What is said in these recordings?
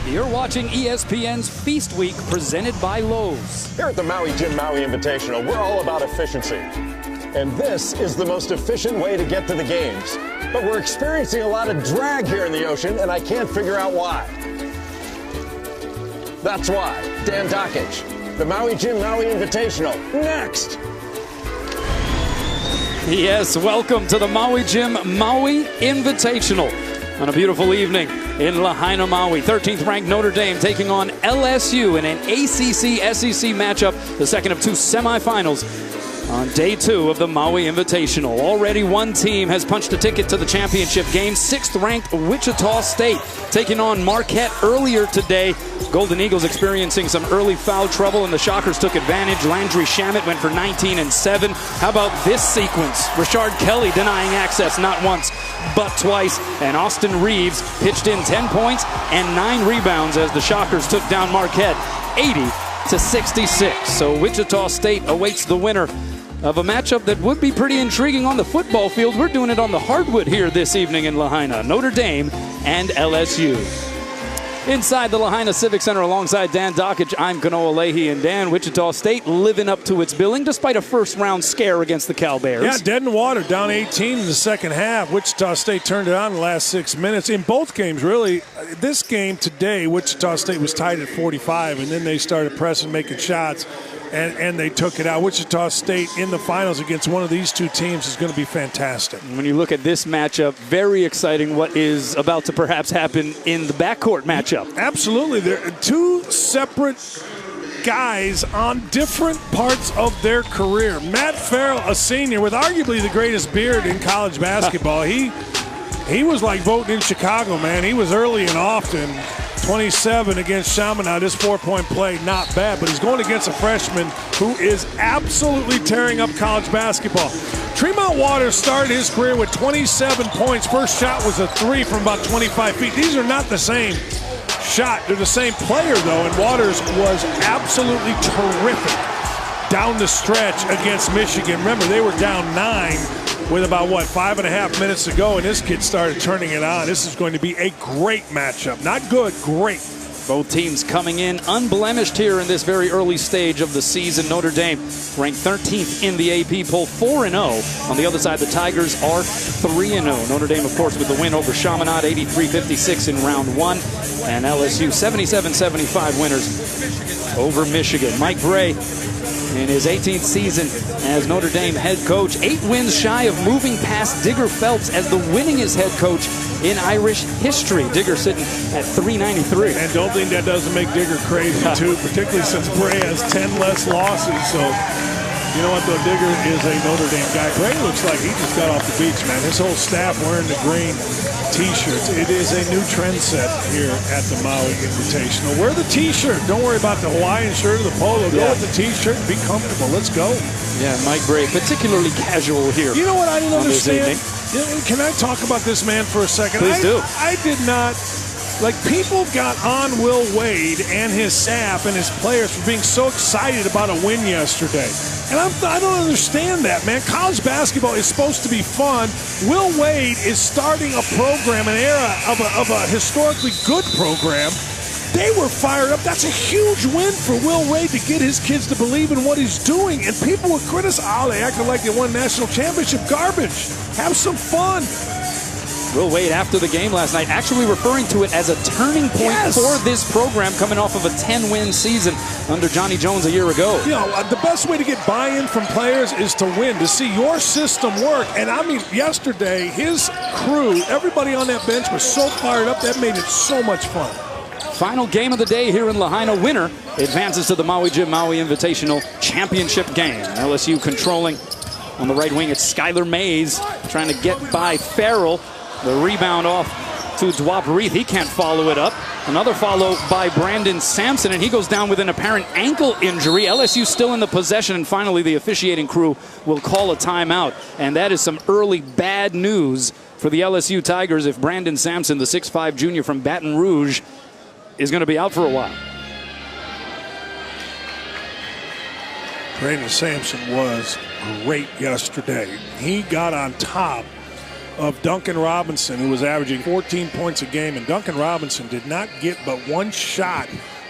You're watching ESPN's Feast Week presented by Lowe's. Here at the Maui Jim Maui Invitational, we're all about efficiency. And this is the most efficient way to get to the games. But we're experiencing a lot of drag here in the ocean, and I can't figure out why. That's why. Dan Dockage, the Maui Jim Maui Invitational. Next! Yes, welcome to the Maui Jim Maui Invitational on a beautiful evening in Lahaina, Maui. 13th ranked Notre Dame taking on LSU in an ACC-SEC matchup, the second of two semifinals on day 2 of the Maui Invitational. Already one team has punched a ticket to the championship game. 6th ranked Wichita State taking on Marquette earlier today. Golden Eagles experiencing some early foul trouble, and the Shockers took advantage. Landry Shamet went for 19 and 7. How about this sequence? Rashard Kelly denying access not once, but twice. And Austin Reeves pitched in 10 points and 9 rebounds as the Shockers took down Marquette 80-66. So Wichita State awaits the winner of a matchup that would be pretty intriguing on the football field. We're doing it on the hardwood here this evening in Lahaina. Notre Dame and LSU. Inside the Lahaina Civic Center alongside Dan Dockage, I'm Kanoa Leahy. And Dan, Wichita State living up to its billing despite a first-round scare against the Cal Bears. Yeah, dead in the water, down 18 in the second half. Wichita State turned it on in the last 6 minutes. In both games, really. This game today, Wichita State was tied at 45, and then they started pressing, making shots, and they took it out. Wichita State in the finals against one of these two teams is going to be fantastic. When you look at this matchup, very exciting what is about to perhaps happen in the backcourt matchup. Absolutely. They're two separate guys on different parts of their career. Matt Farrell, a senior with arguably the greatest beard in college basketball. He was like voting in Chicago, man. He was early and often. 27 against Chaminade. This 4-point play, not bad, but he's going against a freshman who is absolutely tearing up college basketball. Tremont Waters started his career with 27 points. First shot was a 3 from about 25 feet. These are not the same shot. They're the same player, though, and Waters was absolutely terrific down the stretch against Michigan. Remember, they were down 9 with about, 5.5 minutes to go, and this kid started turning it on. This is going to be a great matchup. Not good, great. Both teams coming in unblemished here in this very early stage of the season. Notre Dame ranked 13th in the AP poll, 4-0. On the other side, the Tigers are 3-0. Notre Dame, of course, with the win over Chaminade, 83-56 in round 1. And LSU, 77-75 winners over Michigan. Mike Bray, in his 18th season as Notre Dame head coach, 8 wins shy of moving past Digger Phelps as the winningest head coach in Irish history. Digger sitting at 393. And don't think that doesn't make Digger crazy, too, particularly since Bray has 10 less losses. So, you know what, though? Digger is a Notre Dame guy. Bray looks like he just got off the beach, man. His whole staff wearing the green T-shirts. It is a new trend set here at the Maui Invitational. Wear the T-shirt. Don't worry about the Hawaiian shirt or the polo. Go with the T-shirt and be comfortable. Let's go. Yeah, Mike Bray, particularly casual here. You know what I didn't understand? Can I talk about this man for a second? Please do. I did not. Like, people got on Will Wade and his staff and his players for being so excited about a win yesterday. And I don't understand that, man. College basketball is supposed to be fun. Will Wade is starting a program, an era of a historically good program. They were fired up. That's a huge win for Will Wade to get his kids to believe in what he's doing. And people would criticize, they acted like they won national championship. Garbage. Have some fun. Will Wade, after the game last night, actually referring to it as a turning point for this program, coming off of a 10-win season under Johnny Jones a year ago. You know, the best way to get buy-in from players is to win, to see your system work. And, I mean, yesterday, his crew, everybody on that bench was so fired up. That made it so much fun. Final game of the day here in Lahaina. Winner advances to the Maui Jim Maui Invitational Championship game. LSU controlling on the right wing. It's Skylar Mays trying to get by Farrell. The rebound off to Dwap Reith. He can't follow it up. Another follow by Brandon Sampson, and he goes down with an apparent ankle injury. LSU still in the possession, and finally the officiating crew will call a timeout. And that is some early bad news for the LSU Tigers if Brandon Sampson, the 6'5 junior from Baton Rouge, is going to be out for a while. Brandon Sampson was great yesterday. He got on top of Duncan Robinson, who was averaging 14 points a game. And Duncan Robinson did not get but one shot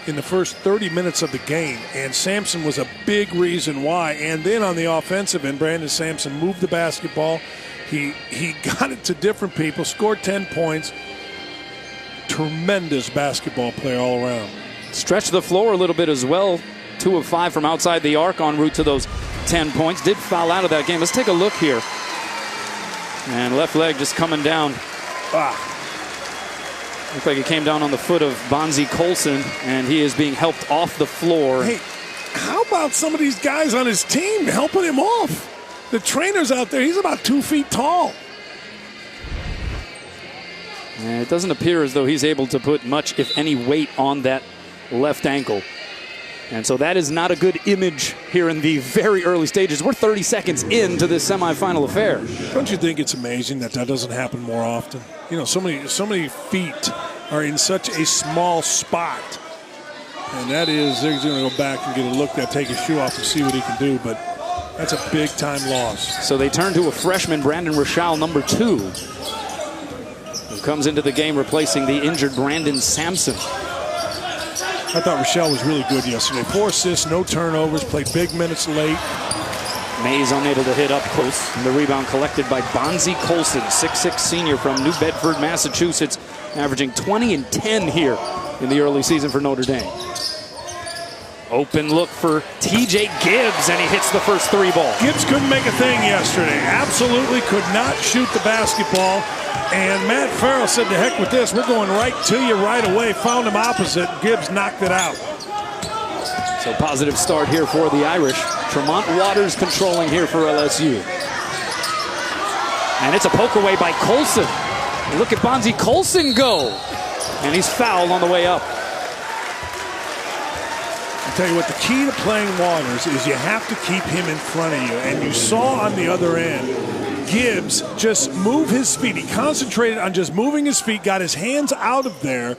in the first 30 minutes of the game. And Sampson was a big reason why. And then on the offensive end, Brandon Sampson moved the basketball. He got it to different people, scored 10 points. Tremendous basketball player all around. Stretched the floor a little bit as well. 2 of 5 from outside the arc en route to those 10 points. Did foul out of that game. Let's take a look here. And left leg just coming down. Looked like it came down on the foot of Bonzi Colson, and he is being helped off the floor. Hey, how about some of these guys on his team helping him off? The trainer's out there. He's about 2 feet tall. And it doesn't appear as though he's able to put much, if any, weight on that left ankle. And so that is not a good image here in the very early stages. We're 30 seconds into this semifinal affair. Don't you think it's amazing that doesn't happen more often? You know, so many feet are in such a small spot. And that is, they're going to go back and get a look at, take his shoe off and see what he can do. But that's a big-time loss. So they turn to a freshman, Brandon Rochelle, number 2, who comes into the game replacing the injured Brandon Sampson. I thought Rochelle was really good yesterday. 4 assists, no turnovers, played big minutes late. Mays unable to hit up close. And the rebound collected by Bonzi Colson, 6'6" senior from New Bedford, Massachusetts, averaging 20 and 10 here in the early season for Notre Dame. Open look for TJ Gibbs, and he hits the first 3 ball. Gibbs couldn't make a thing yesterday. Absolutely could not shoot the basketball. And Matt Farrell said, to heck with this. We're going right to you right away. Found him opposite. Gibbs knocked it out. So positive start here for the Irish. Tremont Waters controlling here for LSU. And it's a poke away by Colson. And look at Bonzi Colson go. And he's fouled on the way up. I'll tell you what, the key to playing Waters is you have to keep him in front of you. And you saw on the other end, Gibbs just move his feet. He concentrated on just moving his feet, got his hands out of there,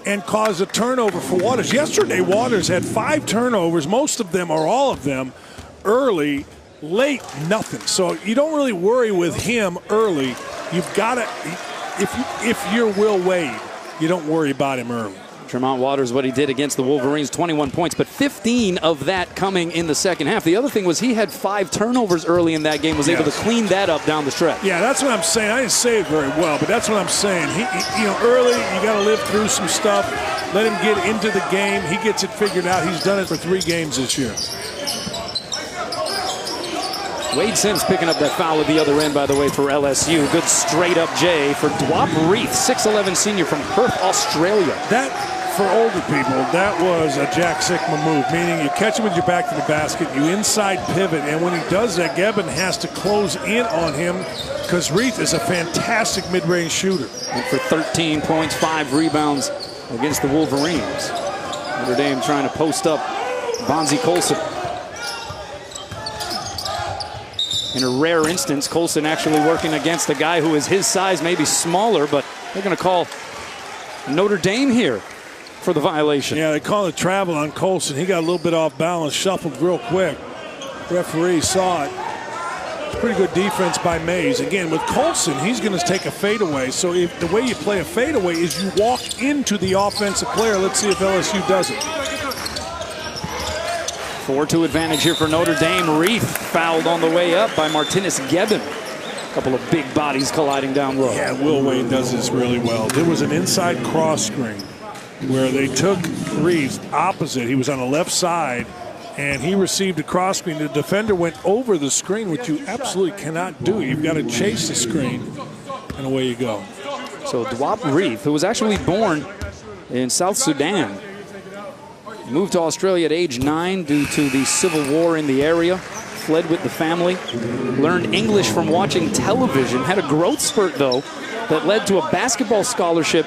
and caused a turnover for Waters. Yesterday, Waters had 5 turnovers, most of them or all of them early, late, nothing. So you don't really worry with him early. You've got to, if you're Will Wade, you don't worry about him early. Tremont Waters, what he did against the Wolverines, 21 points, but 15 of that coming in the second half. The other thing was he had 5 turnovers early in that game, was able to clean that up down the stretch. Yeah, that's what I'm saying. I didn't say it very well, but that's what I'm saying. Early, you got to live through some stuff. Let him get into the game. He gets it figured out. He's done it for 3 games this year. Wade Sims picking up that foul at the other end, by the way, for LSU. Good straight-up J for Dwap Reith, 6'11" senior from Perth, Australia. That, for older people, that was a Jack Sikma move, meaning you catch him with your back to the basket, you inside pivot, and when he does that, Gebbin has to close in on him because Reith is a fantastic mid-range shooter. And for 13 points, 5 rebounds against the Wolverines. Notre Dame trying to post up Bonzi Colson. In a rare instance, Colson actually working against a guy who is his size, maybe smaller, but they're going to call Notre Dame here for the violation. Yeah, they call it travel on Colson. He got a little bit off balance, shuffled real quick. Referee saw it. Pretty good defense by Mays. Again, with Colson, he's going to take a fadeaway. So if the way you play a fadeaway is you walk into the offensive player. Let's see if LSU does it. 4-2 advantage here for Notre Dame. Reith fouled on the way up by Martinez Gebbin. A couple of big bodies colliding down low. Yeah, Will Wade does this really well. There was an inside cross screen where they took Reith opposite. He was on the left side, and he received a cross screen. The defender went over the screen, which you absolutely cannot do. You've got to chase the screen, and away you go. So Dwap Reith, who was actually born in South Sudan, moved to Australia at age 9 due to the civil war in the area, fled with the family, learned English from watching television, had a growth spurt, though, that led to a basketball scholarship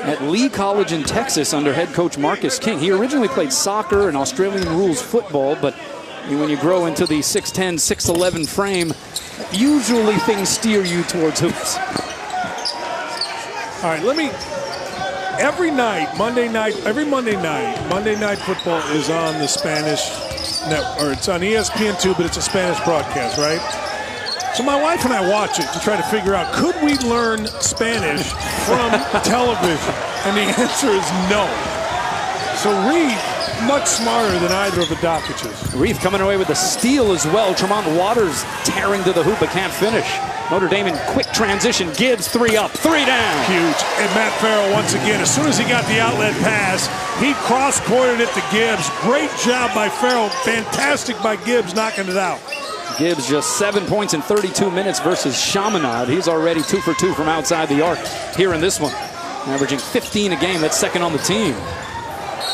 at Lee College in Texas under head coach Marcus King. He originally played soccer and Australian rules football, but when you grow into the 6'10", 6'11" frame, usually things steer you towards hoops. All right, every night, Monday Night Football is on the Spanish network, or it's on ESPN2, but it's a Spanish broadcast, right? So my wife and I watch it and try to figure out, could we learn Spanish from television? And the answer is no. So Reed, much smarter than either of the Dockiches. Reith coming away with a steal as well. Tremont Waters tearing to the hoop but can't finish. Notre Dame in quick transition. Gibbs 3 up, 3 down. Huge. And Matt Farrell once again, as soon as he got the outlet pass, he cross-courted it to Gibbs. Great job by Farrell. Fantastic by Gibbs knocking it out. Gibbs just 7 points in 32 minutes versus Chaminade. He's already 2 for 2 from outside the arc here in this one. Averaging 15 a game. That's second on the team.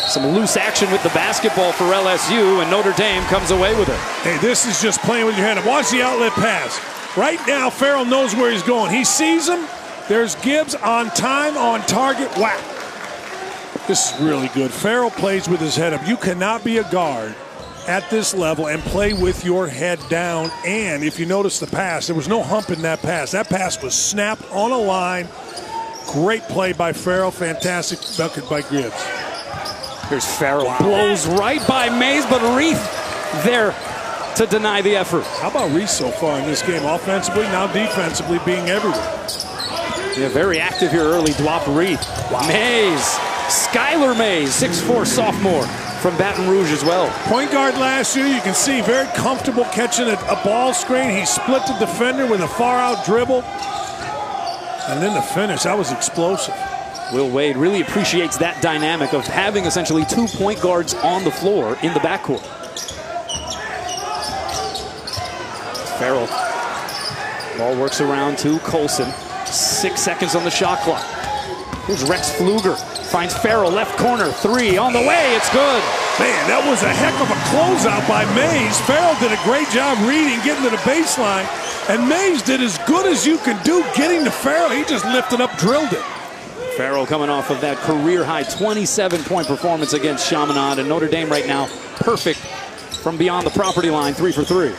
Some loose action with the basketball for LSU, and Notre Dame comes away with it. Hey, this is just playing with your hand. Watch the outlet pass. Right now, Farrell knows where he's going. He sees him. There's Gibbs on time, on target. Whack. This is really good. Farrell plays with his head up. You cannot be a guard at this level and play with your head down. And if you notice the pass, there was no hump in that pass. That pass was snapped on a line. Great play by Farrell. Fantastic bucket by Gibbs. Here's Farrell. Wow. Blows right by Mays, but Reith there to deny the effort. How about Reith so far in this game? Offensively, now defensively, being everywhere. Yeah, very active here early. Dwop Reith. Wow. Mays. Skylar Mays, 6'4" sophomore from Baton Rouge as well. Point guard last year, you can see very comfortable catching a ball screen. He split the defender with a far-out dribble. And then the finish, that was explosive. Will Wade really appreciates that dynamic of having essentially 2 point guards on the floor in the backcourt. Farrell. Ball works around to Colson. 6 seconds on the shot clock. Here's Rex Pfluger. Finds Farrell, left corner, 3 on the way. It's good. Man, that was a heck of a closeout by Mays. Farrell did a great job reading, getting to the baseline. And Mays did as good as you can do getting to Farrell. He just lifted up, drilled it. Farrell coming off of that career-high 27-point performance against Chaminade, and Notre Dame right now perfect from beyond the property line, 3 for 3.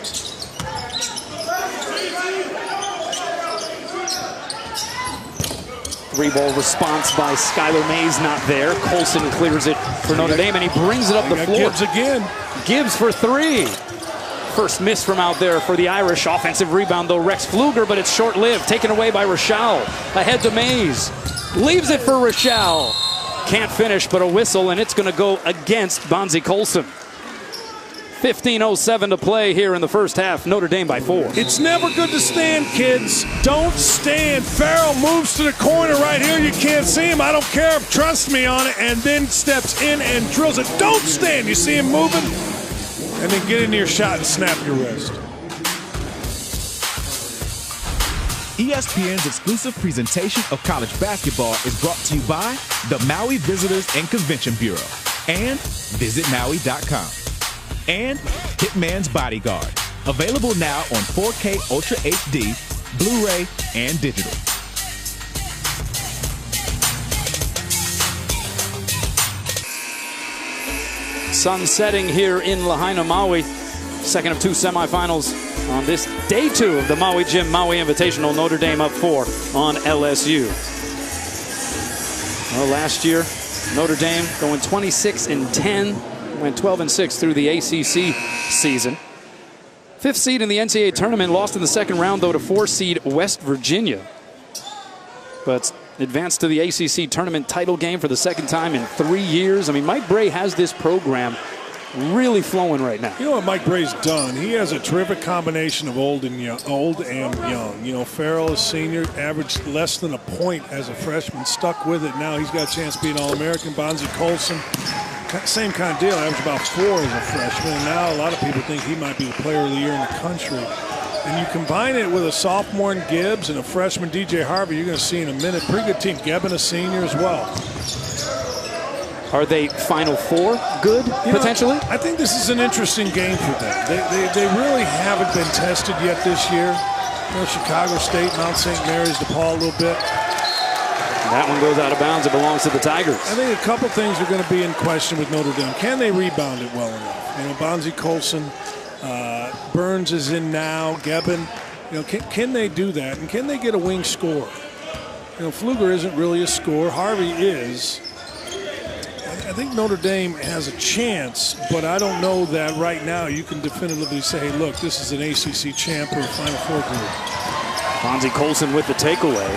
Three-ball response by Skylar Mays not there. Colson clears it for Notre Dame, and he brings it up the floor. Gibbs again. Gibbs for 3. First miss from out there for the Irish. Offensive rebound, though, Rex Pfluger, but it's short-lived. Taken away by Rochelle. Ahead to Mays. Leaves it for Rochelle. Can't finish, but a whistle, and it's going to go against Bonzi Colson. 15:07 to play here in the first half. Notre Dame by 4. It's never good to stand, kids. Don't stand. Farrell moves to the corner right here. You can't see him. I don't care. Trust me on it. And then steps in and drills it. Don't stand. You see him moving? And then get into your shot and snap your wrist. ESPN's exclusive presentation of college basketball is brought to you by the Maui Visitors and Convention Bureau and visitmaui.com. And Hitman's Bodyguard, available now on 4K Ultra HD, Blu-ray, and digital. Sun setting here in Lahaina, Maui. Second of 2 semifinals on this day 2 of the Maui Gym Maui Invitational. Notre Dame up 4 on LSU. Well, last year, Notre Dame going 26-10, went 12-6 through the ACC season. 5th seed in the NCAA tournament, lost in the second round, though, to 4 seed West Virginia. But advanced to the ACC tournament title game for the second time in 3 years. I mean, Mike Brey has this program really flowing right now. You know what Mike Brey's done? He has a terrific combination of old and young. You know, Farrell, a senior, averaged less than a point as a freshman, stuck with it. Now he's got a chance to be an All-American. Bonzi Colson, same kind of deal, averaged about 4 as a freshman. And now a lot of people think he might be the player of the year in the country. And you combine it with a sophomore in Gibbs and a freshman DJ Harvey, you're going to see in a minute. Pretty good team. Gebben, a senior as well. Are they Final Four good, potentially? I think this is an interesting game for them. They really haven't been tested yet this year. You know, Chicago State, Mount St. Mary's, DePaul a little bit. That one goes out of bounds. It belongs to the Tigers. I think a couple things are going to be in question with Notre Dame. Can they rebound it well enough? You know, Bonzi Colson, Burns is in now, Gebben. You know, can they do that? And can they get a wing scorer? You know, Pfluger isn't really a scorer. Harvey is. I think Notre Dame has a chance, but I don't know that right now you can definitively say, hey, look, this is an ACC champ or a Final Four group. Fonzie Colson with the takeaway.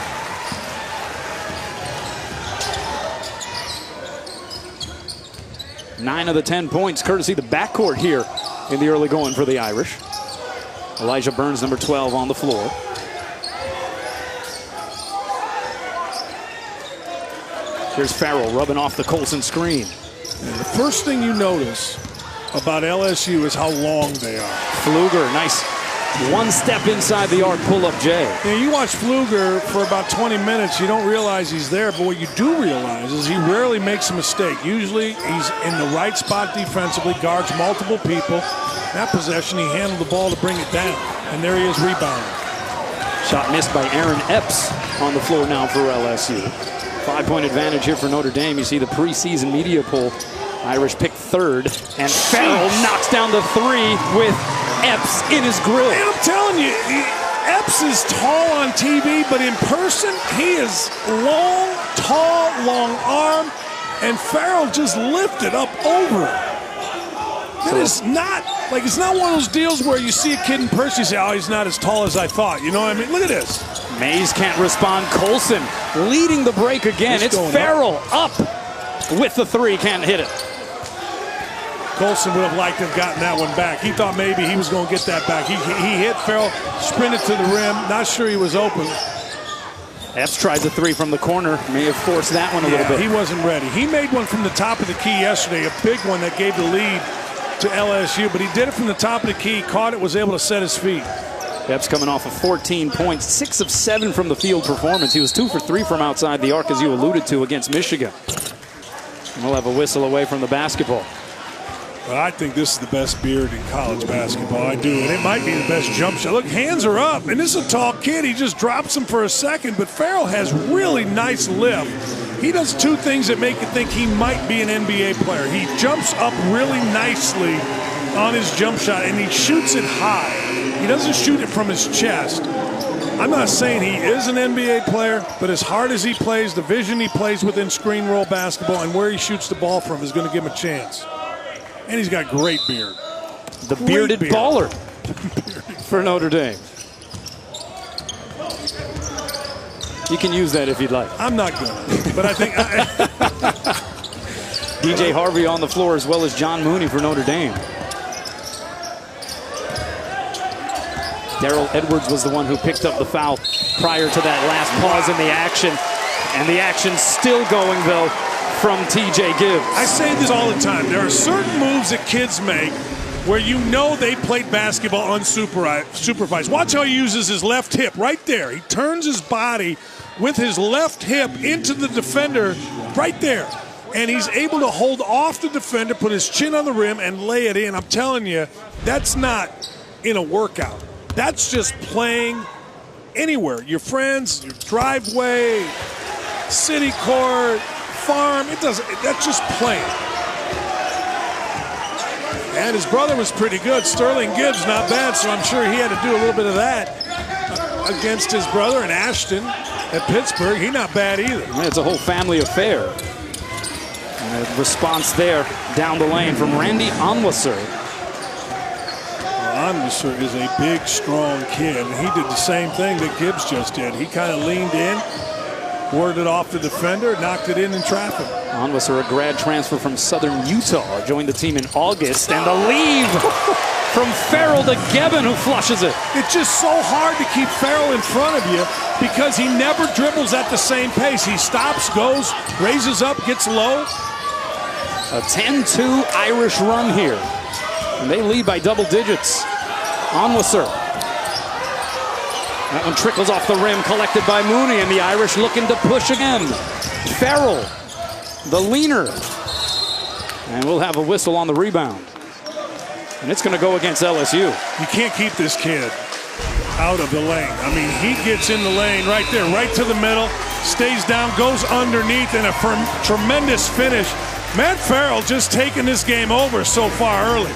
Nine of the 10 points, courtesy the backcourt here in the early going for the Irish. Elijah Burns, number 12, on the floor. Here's Farrell rubbing off the Colson screen. And the first thing you notice about LSU is how long they are. Pfluger, nice one step inside the arc pull-up J. Yeah, you watch Pfluger for about 20 minutes, you don't realize he's there, but what you do realize is he rarely makes a mistake. Usually he's in the right spot defensively, guards multiple people. That possession, he handled the ball to bring it down, and there he is rebounding. Shot missed by Aaron Epps on the floor now for LSU. 5-point advantage here for Notre Dame. You see the preseason media poll. Irish picked third, and Farrell knocks down the three with Epps in his grill. And I'm telling you, Epps is tall on TV, but in person, he is long, tall, long arm, and Farrell just lifted up over it. That is not, like, it's not one of those deals where you see a kid in person, you say, oh, he's not as tall as I thought. You know what I mean? Look at this. Mays can't respond. Colson leading the break again. It's Farrell up with the three, can't hit it. Colson would have liked to have gotten that one back. He thought maybe he was going to get that back. He hit Farrell, sprinted to the rim. Not sure he was open. Epps tries a three from the corner. May have forced that one a little bit. He wasn't ready. He made one from the top of the key yesterday, a big one that gave the lead to LSU, but he did it from the top of the key, caught it, was able to set his feet. Epps coming off of 14 points, 6 of 7 from the field performance. He was 2 for 3 from outside the arc, as you alluded to, against Michigan. And we'll have a whistle away from the basketball. Well, I think this is the best beard in college basketball. I do, and it might be the best jump shot. Look, hands are up, and this is a tall kid. He just drops him for a second, but Farrell has really nice lift. He does two things that make you think he might be an NBA player. He jumps up really nicely on his jump shot, and he shoots it high. He doesn't shoot it from his chest. I'm not saying he is an NBA player, but as hard as he plays, the vision he plays within screen roll basketball and where he shoots the ball from is going to give him a chance. And he's got great beard. The bearded baller for Notre Dame. You can use that if you'd like. I'm not good, but I think DJ Harvey on the floor, as well as John Mooney for Notre Dame. Darrell Edwards was the one who picked up the foul prior to that last pause in the action. And the action's still going, though, from TJ Gibbs. I say this all the time. There are certain moves that kids make where you know they played basketball unsupervised. Watch how he uses his left hip right there. He turns his body with his left hip into the defender right there. And he's able to hold off the defender, put his chin on the rim, and lay it in. I'm telling you, that's not in a workout. That's just playing anywhere. Your friends, your driveway, city court, farm. That's just playing. And his brother was pretty good. Sterling Gibbs, not bad, so I'm sure he had to do a little bit of that against his brother. And Ashton at Pittsburgh, he not bad either. It's a whole family affair. And a response there down the lane from Randy Onwuasor. Onwuasor is a big, strong kid, and he did the same thing that Gibbs just did. He kind of leaned in, warded off the defender, knocked it in traffic. Onwuasor, a grad transfer from Southern Utah, joined the team in August, and the leave from Farrell to Gebben, who flushes it. It's just so hard to keep Farrell in front of you because he never dribbles at the same pace. He stops, goes, raises up, gets low. A 10-2 Irish run here, and they lead by double digits. Onwuasor. That one trickles off the rim, collected by Mooney, and the Irish looking to push again. Farrell, the leaner. And we'll have a whistle on the rebound. And it's going to go against LSU. You can't keep this kid out of the lane. I mean, he gets in the lane right there, right to the middle, stays down, goes underneath, and a tremendous finish. Matt Farrell just taking this game over so far early.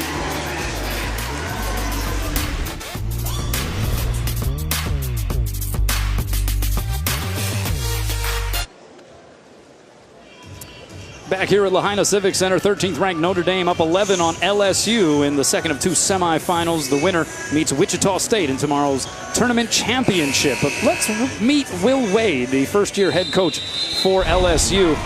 Back here at Lahaina Civic Center, 13th ranked Notre Dame up 11 on LSU in the second of two semifinals. The winner meets Wichita State in tomorrow's tournament championship. But let's meet Will Wade, the first-year head coach for LSU.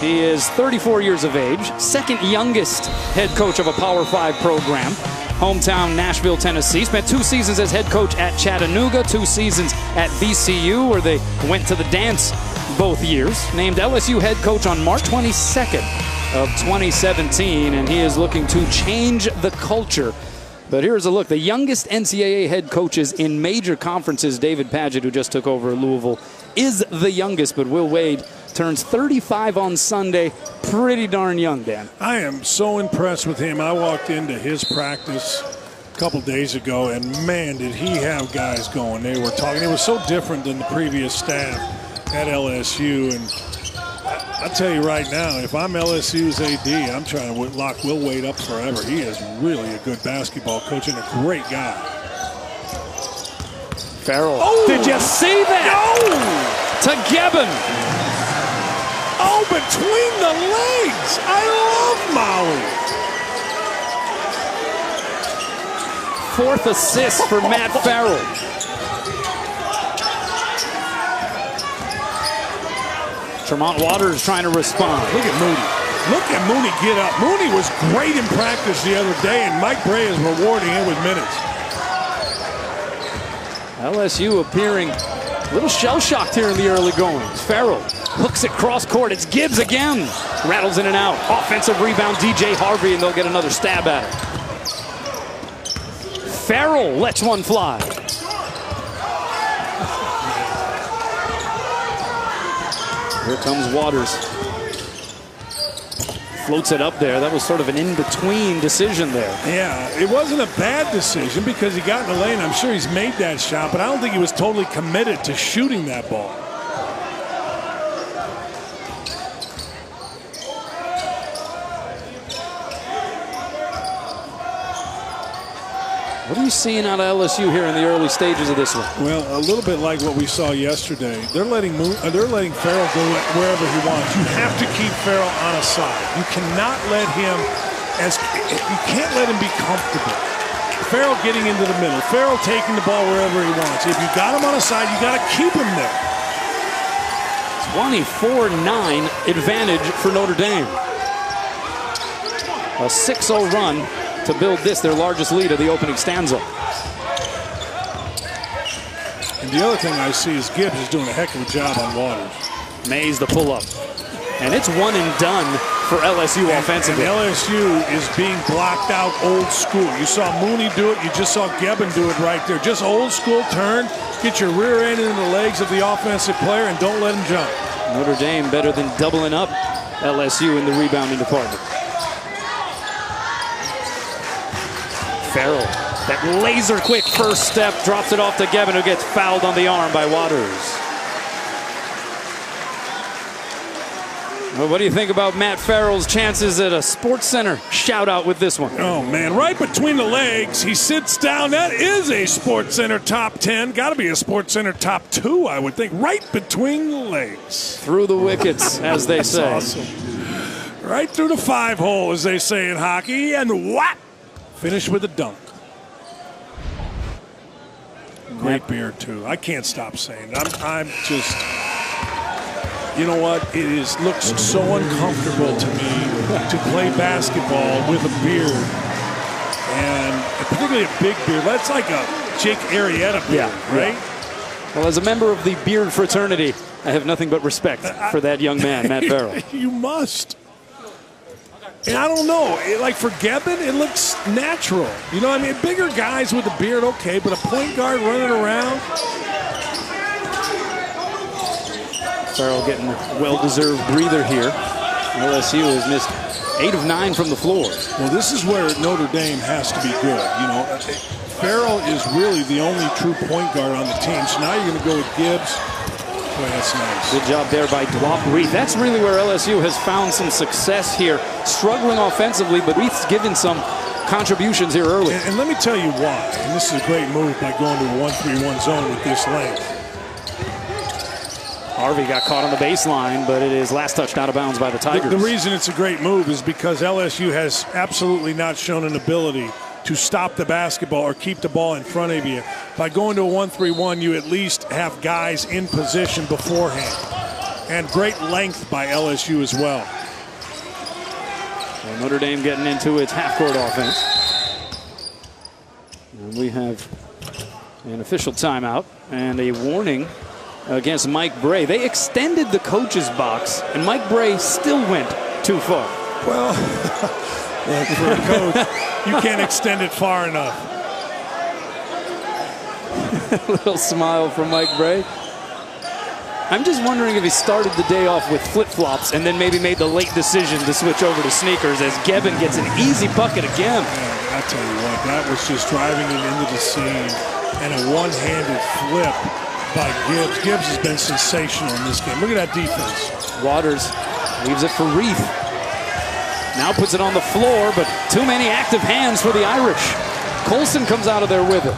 He is 34 years of age, second youngest head coach of a Power 5 program. Hometown Nashville, Tennessee. Spent 2 seasons as head coach at Chattanooga, 2 seasons at VCU, where they went to the dance both years. Named LSU head coach on March 22nd of 2017, and he is looking to change the culture. But here's a look. The youngest NCAA head coaches in major conferences, David Padgett, who just took over Louisville, is the youngest, but Will Wade turns 35 on Sunday. Pretty darn young, Dan. I am so impressed with him. I walked into his practice a couple days ago, and man, did he have guys going. They were talking. It was so different than the previous staff at LSU. And I'll tell you right now, if I'm LSU's AD, I'm trying to lock Will Wade up forever. He is really a good basketball coach and a great guy. Farrell. Oh, did you see that? No! To Gebbin. Oh, between the legs. I love Maui. 4th assist for Matt Farrell. Tremont Waters trying to respond. Look at Mooney. Look at Mooney get up. Mooney was great in practice the other day, and Mike Bray is rewarding him with minutes. LSU appearing a little shell-shocked here in the early goings. Farrell hooks it cross court. It's Gibbs again. Rattles in and out. Offensive rebound, DJ Harvey, and they'll get another stab at it. Farrell lets one fly. Here comes Waters. Floats it up there. That was sort of an in-between decision there. Yeah, it wasn't a bad decision because he got in the lane. I'm sure he's made that shot, but I don't think he was totally committed to shooting that ball. What are you seeing out of LSU here in the early stages of this one? Well, a little bit like what we saw yesterday. They're letting Farrell go wherever he wants. You have to keep Farrell on a side. You cannot let him you can't let him be comfortable. Farrell getting into the middle. Farrell taking the ball wherever he wants. If you got him on a side, you got to keep him there. 24-9 advantage for Notre Dame. A 6-0 run to build this, their largest lead of the opening stanza. And the other thing I see is Gibbs is doing a heck of a job on Waters. Mays the pull-up. And it's one and done for LSU offensively. And LSU is being blocked out old school. You saw Mooney do it. You just saw Gebbin do it right there. Just old school turn. Get your rear end into the legs of the offensive player and don't let him jump. Notre Dame better than doubling up LSU in the rebounding department. Farrell, that laser quick first step, drops it off to Gebbin, who gets fouled on the arm by Waters. Well, what do you think about Matt Farrell's chances at a Sports Center shout out with this one? Oh man, right between the legs, he sits down. That is a Sports Center top 10. Got to be a Sports Center top 2, I would think. Right between the legs. Through the wickets, as they say. Awesome. Right through the 5-hole, as they say in hockey, and whap! Finish with a dunk. Great beard, too. I can't stop saying it. I'm just, you know what? It looks so uncomfortable to me to play basketball with a beard. And particularly a big beard. That's like a Jake Arrieta beard, right? Yeah. Well, as a member of the beard fraternity, I have nothing but respect for that young man, Matt Farrell. You must. And I don't know, like for Gebbin, it looks natural. You know what I mean? Bigger guys with a beard, okay, but a point guard running around. Farrell getting a well-deserved breather here. LSU has missed 8 of 9 from the floor. Well, this is where Notre Dame has to be good. You know, Farrell is really the only true point guard on the team. So now you're going to go with Gibbs. Boy, that's nice. Good job there by Dwop Reith. That's really where LSU has found some success here. Struggling offensively, but Reith's given some contributions here early. And let me tell you why. And this is a great move by going to a 1-3-1 zone with this length. Harvey got caught on the baseline, but it is last touched out of bounds by the Tigers. The reason it's a great move is because LSU has absolutely not shown an ability to stop the basketball or keep the ball in front of you. By going to a 1-3-1, you at least have guys in position beforehand. And great length by LSU as well. Well, Notre Dame getting into its half-court offense. And we have an official timeout and a warning against Mike Bray. They extended the coach's box, and Mike Bray still went too far. Well, for a coach, you can't extend it far enough. A little smile from Mike Bray. I'm just wondering if he started the day off with flip-flops and then maybe made the late decision to switch over to sneakers as Gebben gets an easy bucket again. Yeah, I tell you what, that was just driving it into the seam and a one-handed flip by Gibbs. Gibbs has been sensational in this game. Look at that defense. Waters leaves it for Reith. Now puts it on the floor, but too many active hands for the Irish. Colson comes out of there with it.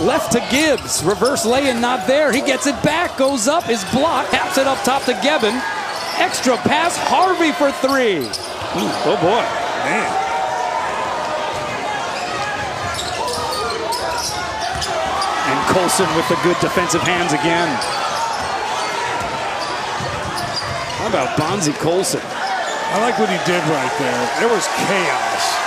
Left to Gibbs. Reverse lay-in not there. He gets it back, goes up, is blocked, taps it up top to Gebben. Extra pass, Harvey for three. Oh boy. Man. And Colson with the good defensive hands again. How about Bonzie Colson? I like what he did right there. There was chaos.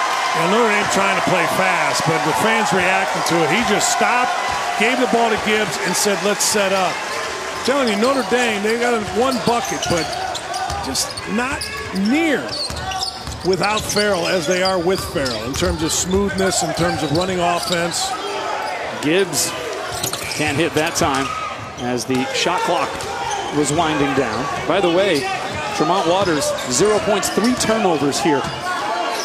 Notre Dame trying to play fast, but the fans reacting to it. He just stopped, gave the ball to Gibbs, and said, let's set up. I'm telling you, Notre Dame, they got one bucket, but just not near without Farrell as they are with Farrell in terms of smoothness, in terms of running offense. Gibbs can't hit that time as the shot clock was winding down. By the way, Tremont Waters, 0 points, 3 turnovers here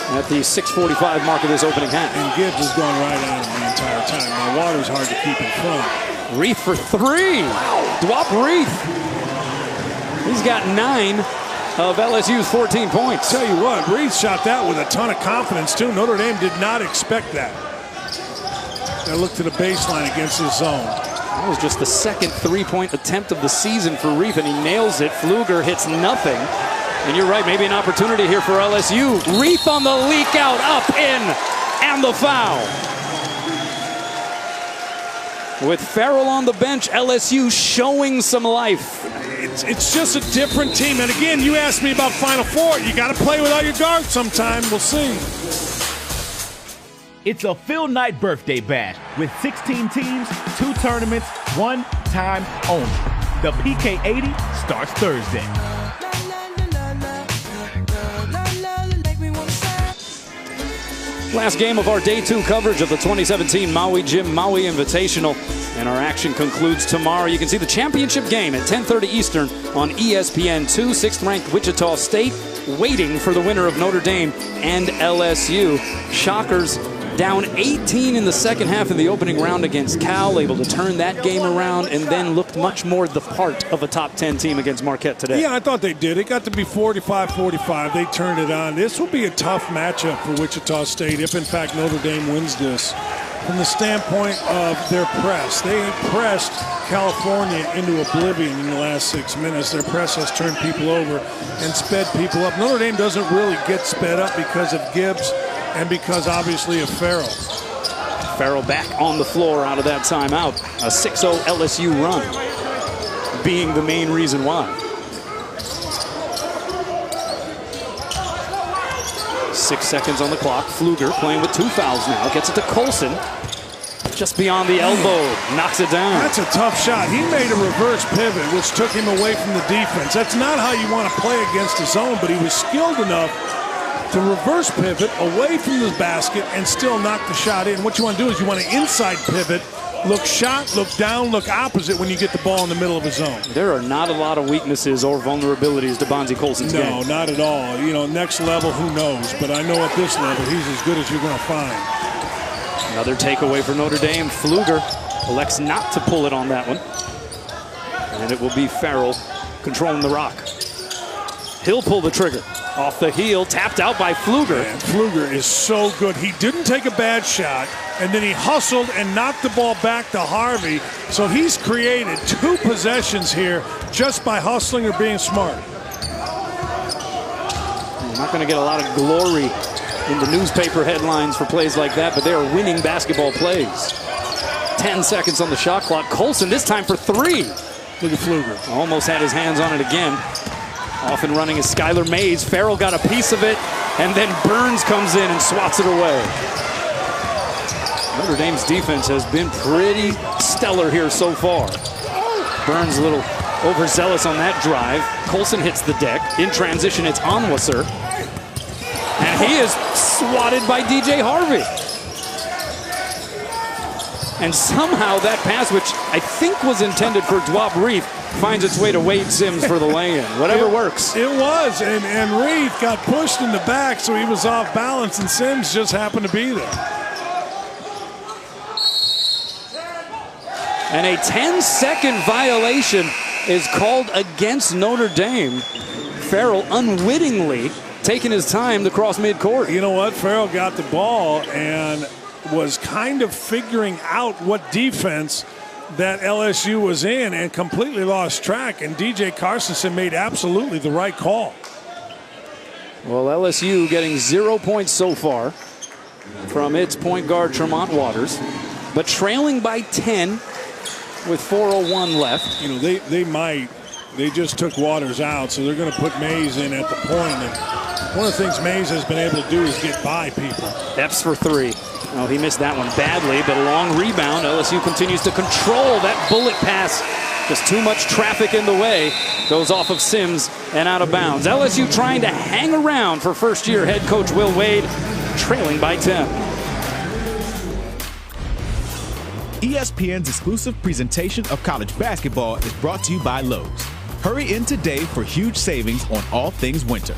at the 6:45 mark of this opening half. And Gibbs has gone right at him the entire time. Now Waters hard to keep in front. Reith for three. Dwop Reith. He's got 9 of LSU's 14 points. Tell you what, Reith shot that with a ton of confidence too. Notre Dame did not expect that. They look to the baseline against his zone. That was just the second 3-point attempt of the season for Reith, and he nails it. Pfluger hits nothing. And you're right, maybe an opportunity here for LSU. Reith on the leak out, up, in, and the foul. With Farrell on the bench, LSU showing some life. It's just a different team. And again, you asked me about Final Four. You got to play without your guard sometime. We'll see. It's a Phil Knight birthday bash with 16 teams, 2 tournaments, 1 time only. The PK80 starts Thursday. Last game of our Day 2 coverage of the 2017 Maui Jim Maui Invitational. And our action concludes tomorrow. You can see the championship game at 10:30 Eastern on ESPN2. 6th-ranked Wichita State waiting for the winner of Notre Dame and LSU. Shockers down 18 in the second half in the opening round against Cal, able to turn that game around and then looked much more the part of a top 10 team against Marquette today. Yeah, I thought they did. It got to be 45-45. They turned it on. This will be a tough matchup for Wichita State if, in fact, Notre Dame wins this. From the standpoint of their press, they pressed California into oblivion in the last 6 minutes. Their press has turned people over and sped people up. Notre Dame doesn't really get sped up because of Gibbs and because, obviously, of Farrell. Farrell back on the floor out of that timeout. A 6-0 LSU run being the main reason why. 6 seconds on the clock. Pfluger playing with 2 fouls now. Gets it to Colson. Just beyond the elbow. Knocks it down. That's a tough shot. He made a reverse pivot, which took him away from the defense. That's not how you want to play against the zone, but he was skilled enough to reverse pivot away from the basket and still knock the shot in. What you want to do is you want to inside pivot, look shot, look down, look opposite when you get the ball in the middle of a zone. There are not a lot of weaknesses or vulnerabilities to Bonzie Colson's game. No, not at all. You know, next level, who knows? But I know at this level, he's as good as you're going to find. Another takeaway for Notre Dame. Pfluger elects not to pull it on that one. And it will be Farrell controlling the rock. He'll pull the trigger. Off the heel, tapped out by Pfluger. Man, Pfluger is so good. He didn't take a bad shot, and then he hustled and knocked the ball back to Harvey. So he's created 2 possessions here just by hustling or being smart. You're not going to get a lot of glory in the newspaper headlines for plays like that, but they are winning basketball plays. 10 seconds on the shot clock. Colson this time for 3. Look at Pfluger. Almost had his hands on it again. Off and running is Skylar Mays. Farrell got a piece of it, and then Burns comes in and swats it away. Notre Dame's defense has been pretty stellar here so far. Burns a little overzealous on that drive. Colson hits the deck. In transition, it's Onwuasor. And he is swatted by DJ Harvey. And somehow that pass, which I think was intended for Dwop Reef, finds its way to Wade Sims for the lay-in. Whatever works. It was, and Reef got pushed in the back, so he was off balance, and Sims just happened to be there. And a 10-second violation is called against Notre Dame. Farrell unwittingly taking his time to cross midcourt. You know what? Farrell got the ball and was kind of figuring out what defense that LSU was in and completely lost track, and DJ Carstensen made absolutely the right call. Well, LSU getting 0 points so far from its point guard Tremont Waters, but trailing by 10 with 4:01 left. You know, they just took Waters out, so they're going to put Mays in at the point. And one of the things Mays has been able to do is get by people. Epps for 3. Oh, he missed that one badly, but a long rebound. LSU continues to control that bullet pass. Just too much traffic in the way. Goes off of Sims and out of bounds. LSU trying to hang around for first-year head coach Will Wade, trailing by 10. ESPN's exclusive presentation of college basketball is brought to you by Lowe's. Hurry in today for huge savings on all things winter.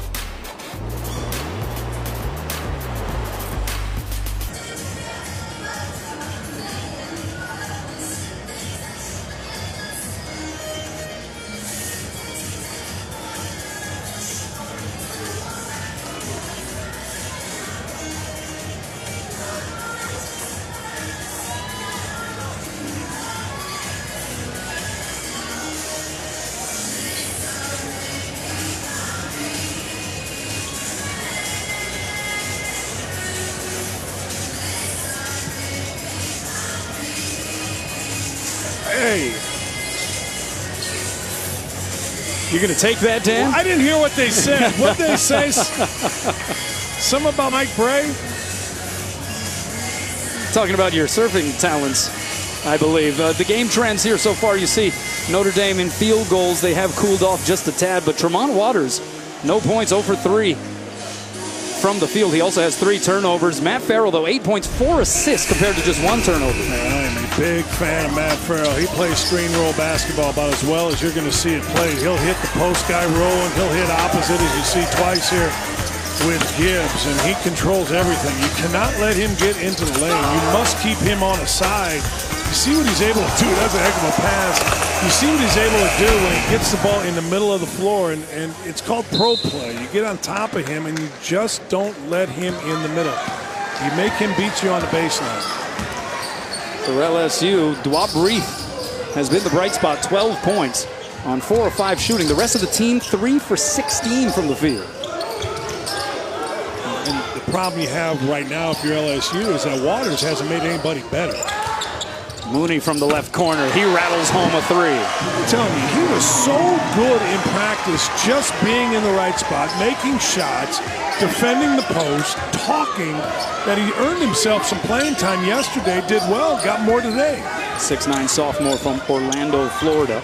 Hey. You're going to take that, Dan? Well, I didn't hear what they said. What they say? Something about Mike Bray? Talking about your surfing talents, I believe. The game trends here so far, you see Notre Dame in field goals. They have cooled off just a tad, but Tremont Waters, no points, 0 for 3 from the field. He also has 3 turnovers. Matt Farrell, though, 8 points, 4 assists compared to just 1 turnover. Man, I am a big fan of Matt Farrell. He plays screen roll basketball about as well as you're going to see it played. He'll hit the post guy rolling. He'll hit opposite, as you see twice here with Gibbs, and he controls everything. You cannot let him get into the lane. You must keep him on a side. You see what he's able to do. That's a heck of a pass. You see what he's able to do when he gets the ball in the middle of the floor, and it's called pro play. You get on top of him, and you just don't let him in the middle. You make him beat you on the baseline. For LSU, Dwop Reef has been the bright spot, 12 points on 4 of 5 shooting. The rest of the team, 3 for 16 from the field. And the problem you have right now if you're LSU is that Waters hasn't made anybody better. Mooney from the left corner. He rattles home a 3. I'm telling you, he was so good in practice just being in the right spot, making shots, defending the post, talking, that he earned himself some playing time yesterday, did well, got more today. 6'9" sophomore from Orlando, Florida.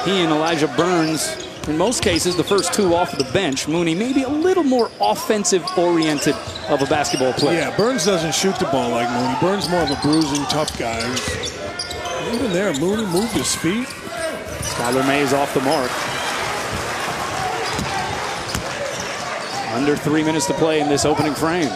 He and Elijah Burns, in most cases, the first 2 off the bench. Mooney maybe a little more offensive-oriented of a basketball player. Yeah, Burns doesn't shoot the ball like Mooney. Burns more of a bruising, tough guy. Even there, Mooney moved his feet. Skylar Mays off the mark. Under 3 minutes to play in this opening frame.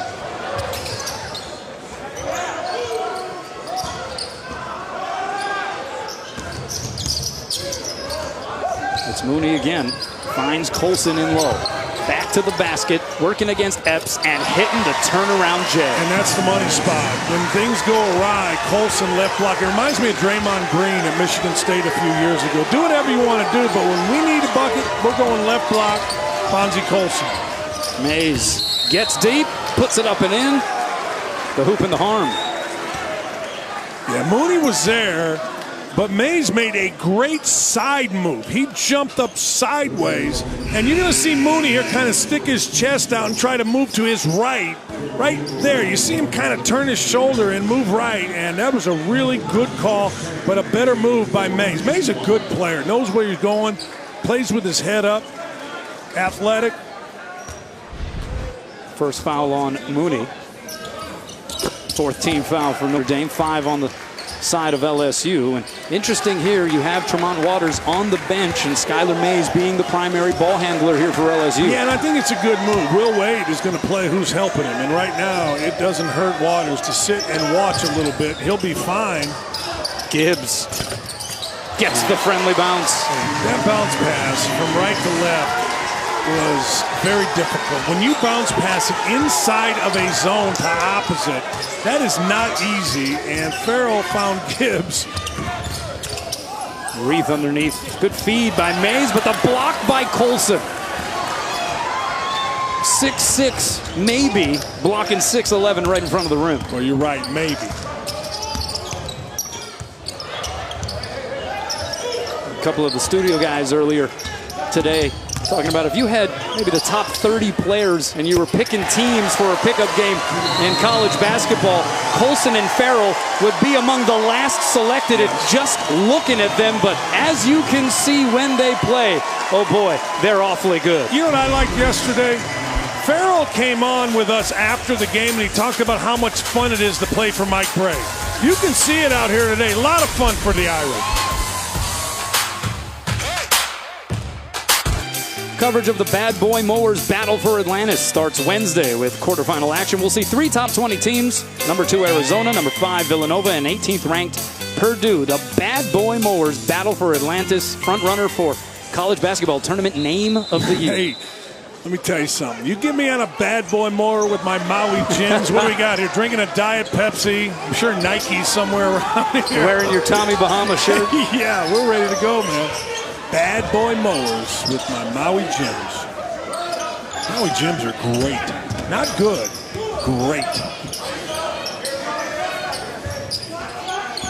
It's Mooney again finds Colson in low. Back to the basket, working against Epps and hitting the turnaround J. And that's the money spot. When things go awry, Colson left block. It reminds me of Draymond Green at Michigan State a few years ago. Do whatever you want to do, but when we need a bucket, we're going left block, Bonzie Colson. Mays gets deep, puts it up and in. The hoop and the harm. Yeah, Mooney was there, but Mays made a great side move. He jumped up sideways, and you're going to see Mooney here kind of stick his chest out and try to move to his right. Right there, you see him kind of turn his shoulder and move right, and that was a really good call, but a better move by Mays. Mays is a good player, knows where he's going, plays with his head up, athletic. First foul on Mooney. Fourth team foul for Notre Dame, 5 on the side of LSU. And interesting here, you have Tremont Waters on the bench and Skylar Mays being the primary ball handler here for LSU. Yeah, and I think it's a good move. Will Wade is going to play who's helping him. And right now, it doesn't hurt Waters to sit and watch a little bit. He'll be fine. Gibbs gets the friendly bounce. That bounce pass from right to left was very difficult. When you bounce pass it inside of a zone to opposite, that is not easy, and Farrell found Gibbs. Reith underneath. Good feed by Mays, but the block by Colson. 6'6", maybe, blocking 6'11" right in front of the rim. Well, you're right, maybe. A couple of the studio guys earlier today talking about if you had maybe the top 30 players and you were picking teams for a pickup game in college basketball, Colson and Farrell would be among the last selected at just looking at them. But as you can see when they play, oh boy, they're awfully good. You know what I liked yesterday? Farrell came on with us after the game and he talked about how much fun it is to play for Mike Brey. You can see it out here today. A lot of fun for the Irish. Coverage of the Bad Boy Mowers Battle for Atlantis starts Wednesday with quarterfinal action. We'll see 3 top 20 teams. Number 2, Arizona. Number 5, Villanova. And 18th ranked Purdue. The Bad Boy Mowers Battle for Atlantis. Front runner for college basketball tournament name of the year. Hey, let me tell you something. You get me on a Bad Boy Mower with my Maui Jims. What do we got here? Drinking a Diet Pepsi. I'm sure Nike's somewhere around here. Wearing your Tommy Bahama shirt. Yeah, we're ready to go, man. Bad Boy Mowers with my Maui Jims. Maui Jims are great. Not good, great.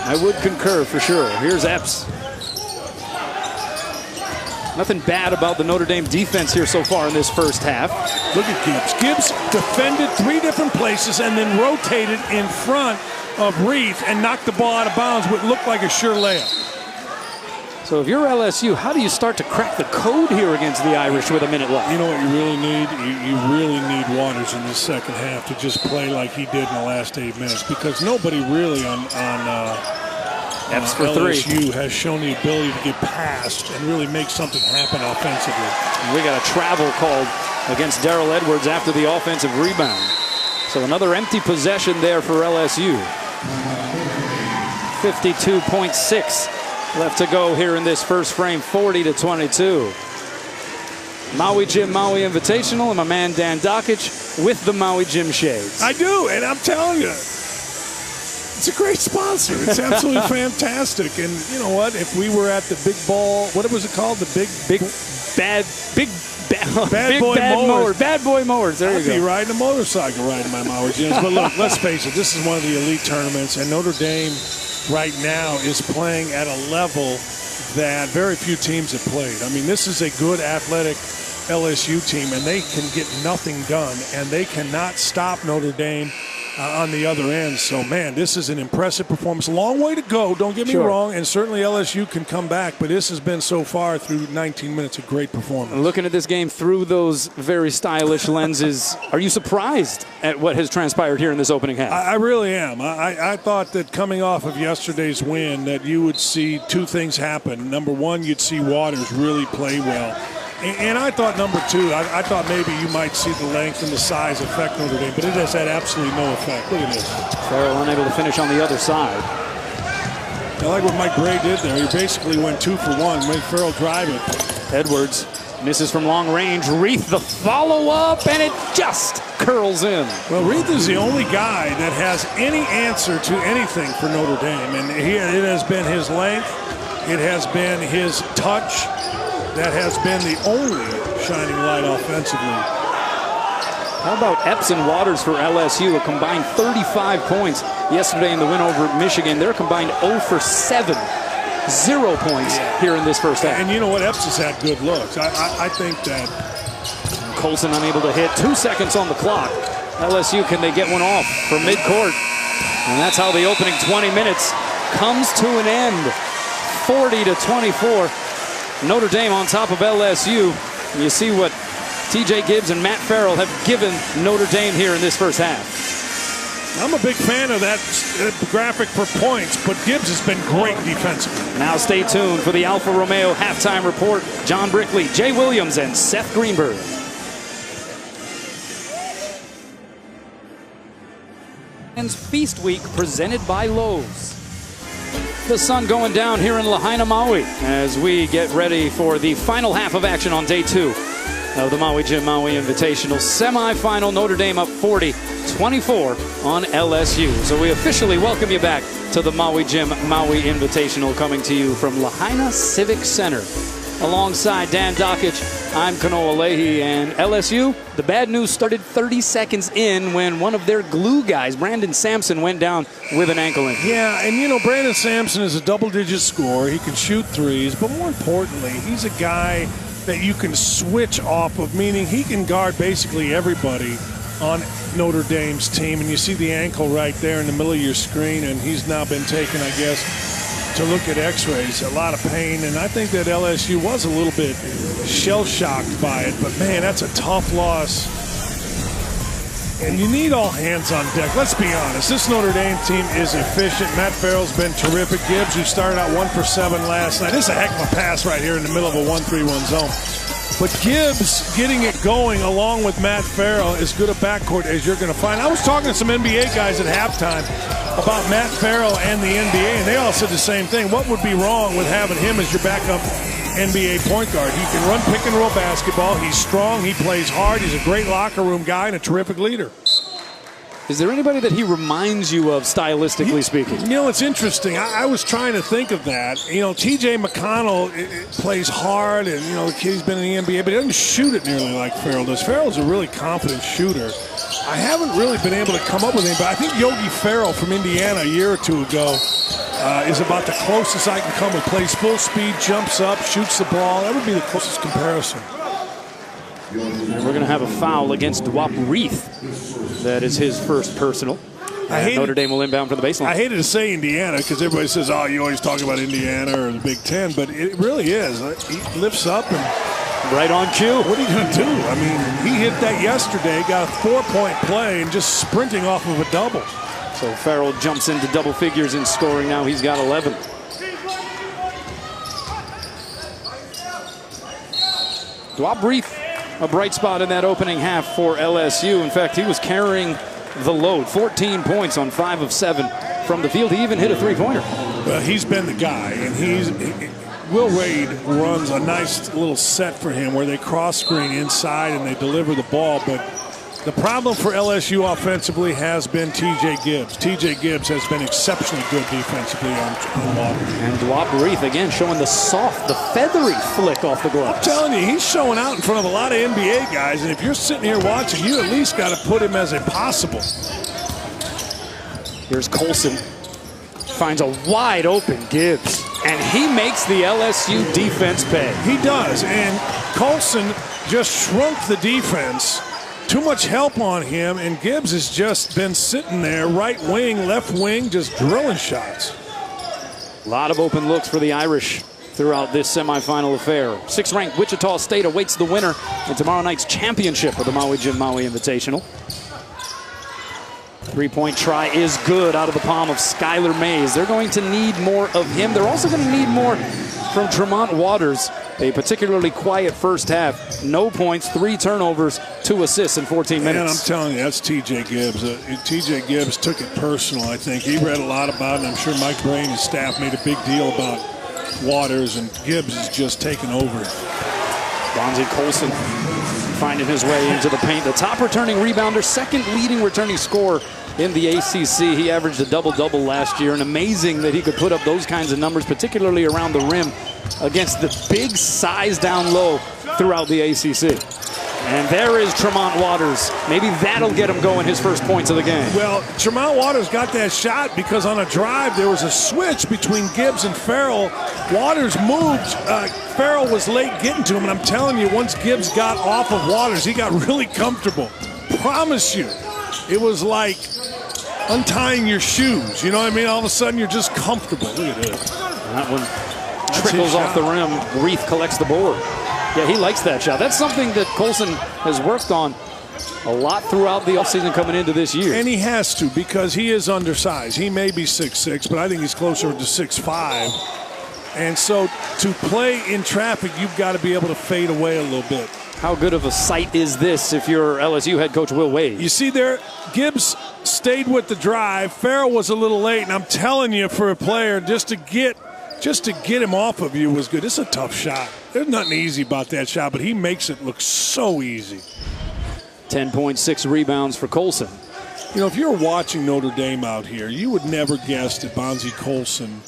I would concur for sure. Here's Epps. Nothing bad about the Notre Dame defense here so far in this first half. Look at Gibbs. Gibbs defended 3 different places and then rotated in front of Reith and knocked the ball out of bounds, what looked like a sure layup. So if you're LSU, how do you start to crack the code here against the Irish with a minute left? You know what you really need? You really need Waters in the second half to just play like he did in the last 8 minutes, because nobody really on Epps for LSU 3 has shown the ability to get past and really make something happen offensively. And we got a travel called against Darrell Edwards after the offensive rebound. So another empty possession there for LSU. 52.6 left to go here in this first frame, 40-22. Maui Jim Maui Invitational, and my man Dan Dockich with the Maui Jim shades. I do, and I'm telling you, it's a great sponsor. It's absolutely fantastic. And you know what? If we were at the big ball, what was it called? The bad boy mowers. Bad Boy Mowers. There you go. I'd be riding a motorcycle riding my Maui Jims. But look, let's face it, this is one of the elite tournaments, and Notre Dame right now is playing at a level that very few teams have played. I mean, this is a good athletic LSU team, and they can get nothing done, and they cannot stop Notre Dame on the other end. So, man, this is an impressive performance. Long way to go, don't get me wrong, and certainly LSU can come back, but this has been so far through 19 minutes a great performance. Looking at this game through those very stylish lenses, are you surprised at what has transpired here in this opening half? I really am. I thought that coming off of yesterday's win that you would see 2 things happen. Number 1, you'd see Waters really play well. And I thought, number 2, I thought maybe you might see the length and the size affect Notre Dame, but it has had absolutely no effect. Look at this. Farrell unable to finish on the other side. I like what Mike Brey did there. He basically went 2 for 1, made Farrell drive it. Edwards misses from long range. Reith the follow-up, and it just curls in. Well, Reith is the only guy that has any answer to anything for Notre Dame. And it has been his length. It has been his touch. That has been the only shining light offensively. How about Epps and Waters for LSU? A combined 35 points yesterday in the win over Michigan. They're combined 0 for 7. 0 points here in this first half. And you know what? Epps has had good looks. I think that. Colson unable to hit. 2 seconds on the clock. LSU, can they get one off from midcourt? And that's how the opening 20 minutes comes to an end. 40-24. Notre Dame on top of LSU. You see what TJ Gibbs and Matt Farrell have given Notre Dame here in this first half. I'm a big fan of that graphic for points, but Gibbs has been great defensively. Now stay tuned for the Alfa Romeo halftime report. John Brickley, Jay Williams, and Seth Greenberg. And Feast Week presented by Lowe's. The sun going down here in Lahaina, Maui, as we get ready for the final half of action on day 2 of the Maui Jim Maui Invitational semifinal. Notre Dame up 40-24 on LSU. So we officially welcome you back to the Maui Jim Maui Invitational, coming to you from Lahaina Civic Center. Alongside Dan Dockich, I'm Kanoa Leahy, and LSU, the bad news started 30 seconds in when one of their glue guys, Brandon Sampson, went down with an ankle injury. Yeah, and you know, Brandon Sampson is a double-digit scorer. He can shoot threes, but more importantly, he's a guy that you can switch off of, meaning he can guard basically everybody on Notre Dame's team. And you see the ankle right there in the middle of your screen, and he's now been taken, I guess, to look at x-rays. A lot of pain, and I think that LSU was a little bit shell-shocked by it, but man, that's a tough loss. And you need all hands on deck. Let's be honest, this Notre Dame team is efficient. Matt Farrell's been terrific. Gibbs, who started out 1 for 7 last night. This is a heck of a pass right here in the middle of a 1-3-1 zone. But Gibbs getting it going along with Matt Farrell as good a backcourt as you're going to find. I was talking to some NBA guys at halftime about Matt Farrell and the NBA, and they all said the same thing. What would be wrong with having him as your backup NBA point guard? He can run pick and roll basketball. He's strong. He plays hard. He's a great locker room guy and a terrific leader. Is there anybody that he reminds you of, stylistically speaking? You know, it's interesting. I was trying to think of that. You know, T.J. McConnell plays hard, and, you know, the kid's been in the NBA, but he doesn't shoot it nearly like Farrell does. Farrell's a really confident shooter. I haven't really been able to come up with anything, but I think Yogi Ferrell from Indiana a year or two ago is about the closest I can come with. Plays full speed, jumps up, shoots the ball. That would be the closest comparison. And we're going to have a foul against Dwap Reith. That is his first personal. Notre Dame will inbound for the baseline. I hated to say Indiana because everybody says, oh, you always talk about Indiana or the Big Ten, but it really is. He lifts up and right on cue. What are you going to do? I mean, he hit that yesterday, got a 4-point play, and just sprinting off of a double. So Farrell jumps into double figures in scoring now. He's got 11. Dwap Reith, a bright spot in that opening half for LSU. In fact, he was carrying the load. 14 points on 5 of 7 from the field. He even hit a three-pointer. Well, he's been the guy, and Will Wade runs a nice little set for him where they cross-screen inside and they deliver the ball. But the problem for LSU offensively has been T.J. Gibbs. T.J. Gibbs has been exceptionally good defensively on Walker. And Dwap Reith, again, showing the soft, the feathery flick off the gloves. I'm telling you, he's showing out in front of a lot of NBA guys, and if you're sitting here watching, you at least got to put him as a possible. Here's Colson. Finds a wide open Gibbs, and he makes the LSU defense pay. He does, and Colson just shrunk the defense. Too much help on him, and Gibbs has just been sitting there, right wing, left wing, just drilling shots. A lot of open looks for the Irish throughout this semifinal affair. 6th-ranked Wichita State awaits the winner in tomorrow night's championship of the Maui Jim Maui Invitational. Three-point try is good out of the palm of Skylar Mays. They're going to need more of him. They're also going to need more from Tremont Waters. A particularly quiet first half. No points, 3 turnovers, 2 assists in 14 minutes. And I'm telling you, that's T.J. Gibbs. T.J. Gibbs took it personal, I think. He read a lot about it, and I'm sure Mike Bray and his staff made a big deal about Waters, and Gibbs is just taking over. Bonzie Colson finding his way into the paint. The top returning rebounder, second leading returning scorer in the ACC. He averaged a double-double last year, and amazing that he could put up those kinds of numbers, particularly around the rim against the big size down low throughout the ACC. And there is Tremont Waters. Maybe that'll get him going his first points of the game. Well, Tremont Waters got that shot because on a drive there was a switch between Gibbs and Farrell. Waters moved. Farrell was late getting to him, and I'm telling you, once Gibbs got off of Waters, he got really comfortable. Promise you. It was like untying your shoes. You know what I mean? All of a sudden, you're just comfortable. Look at this. That one trickles off the rim. Reith collects the board. Yeah, he likes that shot. That's something that Colson has worked on a lot throughout the offseason coming into this year. And he has to, because he is undersized. He may be 6'6", but I think he's closer to 6'5". And so to play in traffic, you've got to be able to fade away a little bit. How good of a sight is this if you're LSU head coach Will Wade? You see there, Gibbs stayed with the drive. Farrell was a little late, and I'm telling you, for a player, just to get him off of you was good. It's a tough shot. There's nothing easy about that shot, but he makes it look so easy. 10.6 rebounds for Colson. You know, if you're watching Notre Dame out here, you would never guess that Bonzie Colson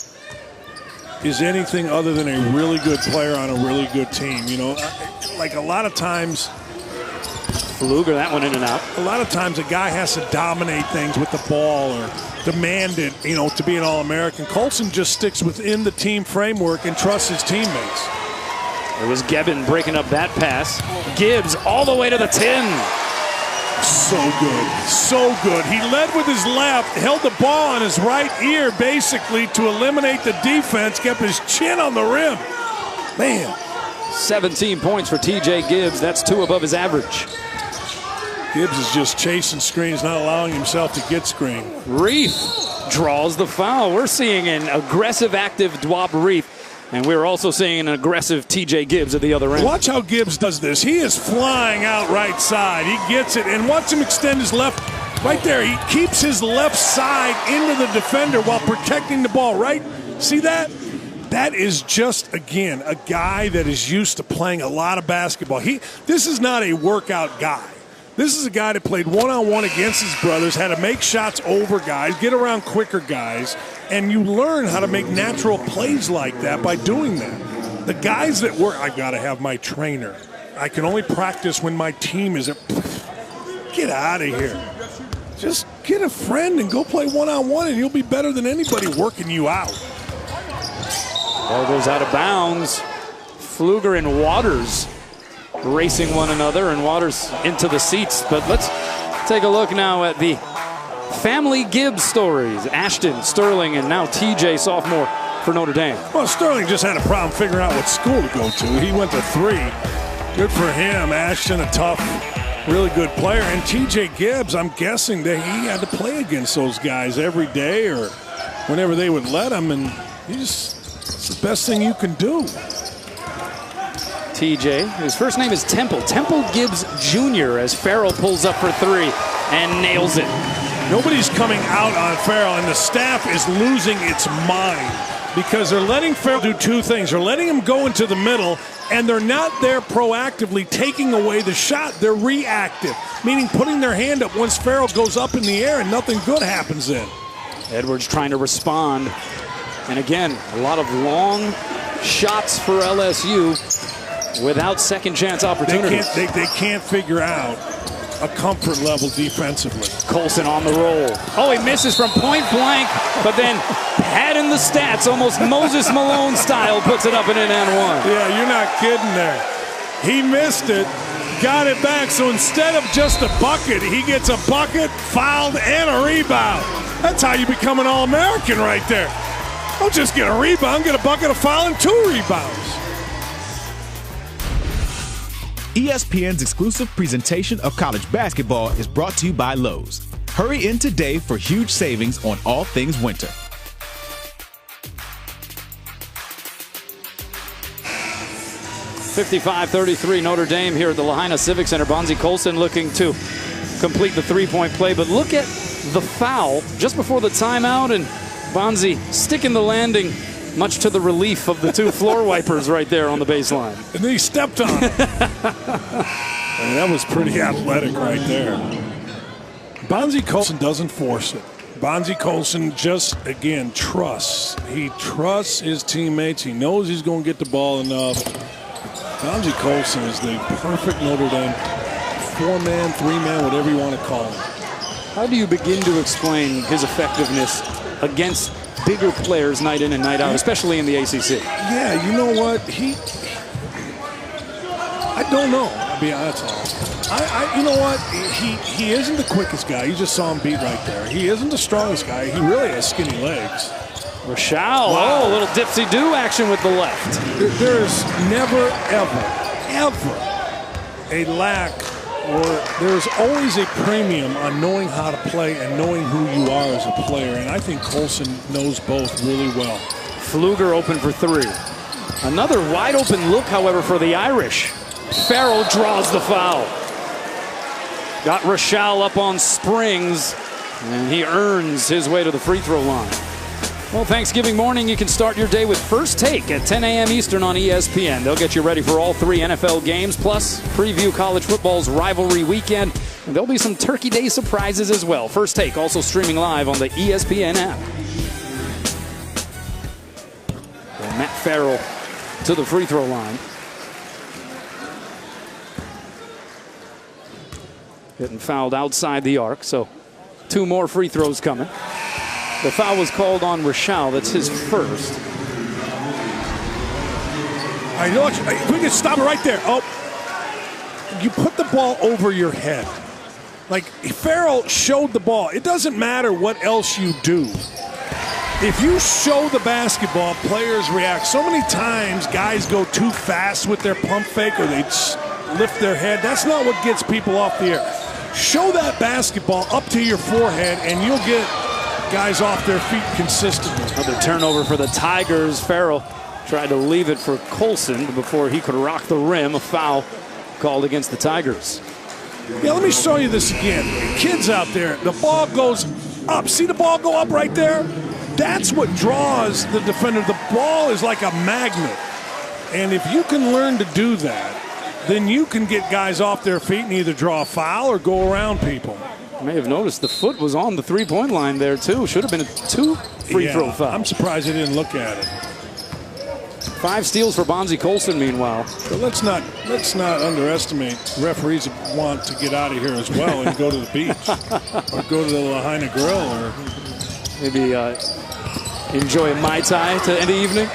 is anything other than a really good player on a really good team. You know, like a lot of times, Fluger, that one in and out. A lot of times a guy has to dominate things with the ball or demand it, you know, to be an All-American. Colson just sticks within the team framework and trusts his teammates. It was Gebbin breaking up that pass. Gibbs all the way to the 10. So good. So good. He led with his left, held the ball on his right ear basically to eliminate the defense, kept his chin on the rim. Man. 17 points for TJ Gibbs. That's 2 above his average. Gibbs is just chasing screens, not allowing himself to get screened. Reith draws the foul. We're seeing an aggressive, active Dwop Reith. And we're also seeing an aggressive TJ Gibbs at the other end. Watch how Gibbs does this. He is flying out right side. He gets it, and watch him extend his left. Right there, he keeps his left side into the defender while protecting the ball, right? See that? That is just, again, a guy that is used to playing a lot of basketball. This is not a workout guy. This is a guy that played one-on-one against his brothers, had to make shots over guys, get around quicker guys, and you learn how to make natural plays like that by doing that. The guys that work, I got to have my trainer. I can only practice when my team is get out of here. Just get a friend and go play one-on-one, and you'll be better than anybody working you out. Ball goes out of bounds. Fluger and Waters racing one another, and Waters into the seats. But let's take a look now at the family Gibbs stories. Ashton, Sterling, and now TJ, sophomore for Notre Dame. Well, Sterling just had a problem figuring out what school to go to. He went to 3. Good for him. Ashton, a tough, really good player. And TJ Gibbs, I'm guessing that he had to play against those guys every day or whenever they would let him. And it's the best thing you can do. TJ, his first name is Temple. Temple Gibbs Jr. as Farrell pulls up for 3 and nails it. Nobody's coming out on Farrell, and the staff is losing its mind because they're letting Farrell do 2 things. They're letting him go into the middle, and they're not there proactively taking away the shot. They're reactive, meaning putting their hand up once Farrell goes up in the air and nothing good happens then. Edwards trying to respond. And again, a lot of long shots for LSU without second chance opportunities. They can't figure out a comfort level defensively. Colson on the roll. Oh, he misses from point blank, but then padding the stats, almost Moses Malone style, puts it up and in and one. Yeah, you're not kidding there. He missed it, got it back, so instead of just a bucket, he gets a bucket, fouled, and a rebound. That's how you become an All-American right there. Don't just get a rebound, get a bucket, a foul, and 2 rebounds. ESPN's exclusive presentation of college basketball is brought to you by Lowe's. Hurry in today for huge savings on all things winter. .55-33 Notre Dame here at the Lahaina Civic Center. Bonzie Colson looking to complete the 3-point play, but look at the foul just before the timeout, and Bonzie sticking the landing much to the relief of the two floor wipers right there on the baseline. And then he stepped on it. I mean, that was pretty athletic right there. Bonzie Colson doesn't force it. Bonzie Colson just, again, trusts. He trusts his teammates. He knows he's going to get the ball enough. Bonzie Colson is the perfect Notre Dame 4-man, 3-man, whatever you want to call him. How do you begin to explain his effectiveness against bigger players night in and night out, especially in the ACC? Yeah, you know what? I don't know. I'll be honest. You know what? He isn't the quickest guy. You just saw him beat right there. He isn't the strongest guy. He really has skinny legs. Rochelle, wow. Oh, a little dipsy-do action with the left. There's never, ever a lack, or there's always a premium on knowing how to play and knowing who you are as a player. And I think Colson knows both really well. Pfluger open for 3. Another wide open look, however, for the Irish. Farrell draws the foul. Got Rochelle up on springs, and he earns his way to the free throw line. Well, Thanksgiving morning, you can start your day with First Take at 10 a.m. Eastern on ESPN. They'll get you ready for all 3 NFL games, plus preview college football's rivalry weekend. And there'll be some Turkey Day surprises as well. First Take also streaming live on the ESPN app. And Matt Farrell to the free throw line. Getting fouled outside the arc, so 2 more free throws coming. The foul was called on Rochelle. That's his first. All right, look, if we can stop it right there. Oh, you put the ball over your head. Like, Farrell showed the ball. It doesn't matter what else you do. If you show the basketball, players react. So many times guys go too fast with their pump fake or they lift their head. That's not what gets people off the air. Show that basketball up to your forehead and you'll get guys off their feet consistently. Another turnover for the Tigers. Farrell tried to leave it for Colson before he could rock the rim. A foul called against the Tigers. Yeah, let me show you this again. Kids out there, the ball goes up. See the ball go up right there? That's what draws the defender. The ball is like a magnet. And if you can learn to do that, then you can get guys off their feet and either draw a foul or go around people. You may have noticed the foot was on the three-point line there, too. Should have been a 2 free throw foul. I'm surprised they didn't look at it. 5 steals for Bonzie Colson, meanwhile. But let's not underestimate referees that want to get out of here as well and go to the beach or go to the Lahaina Grill or maybe enjoy a Mai Tai to end the evening.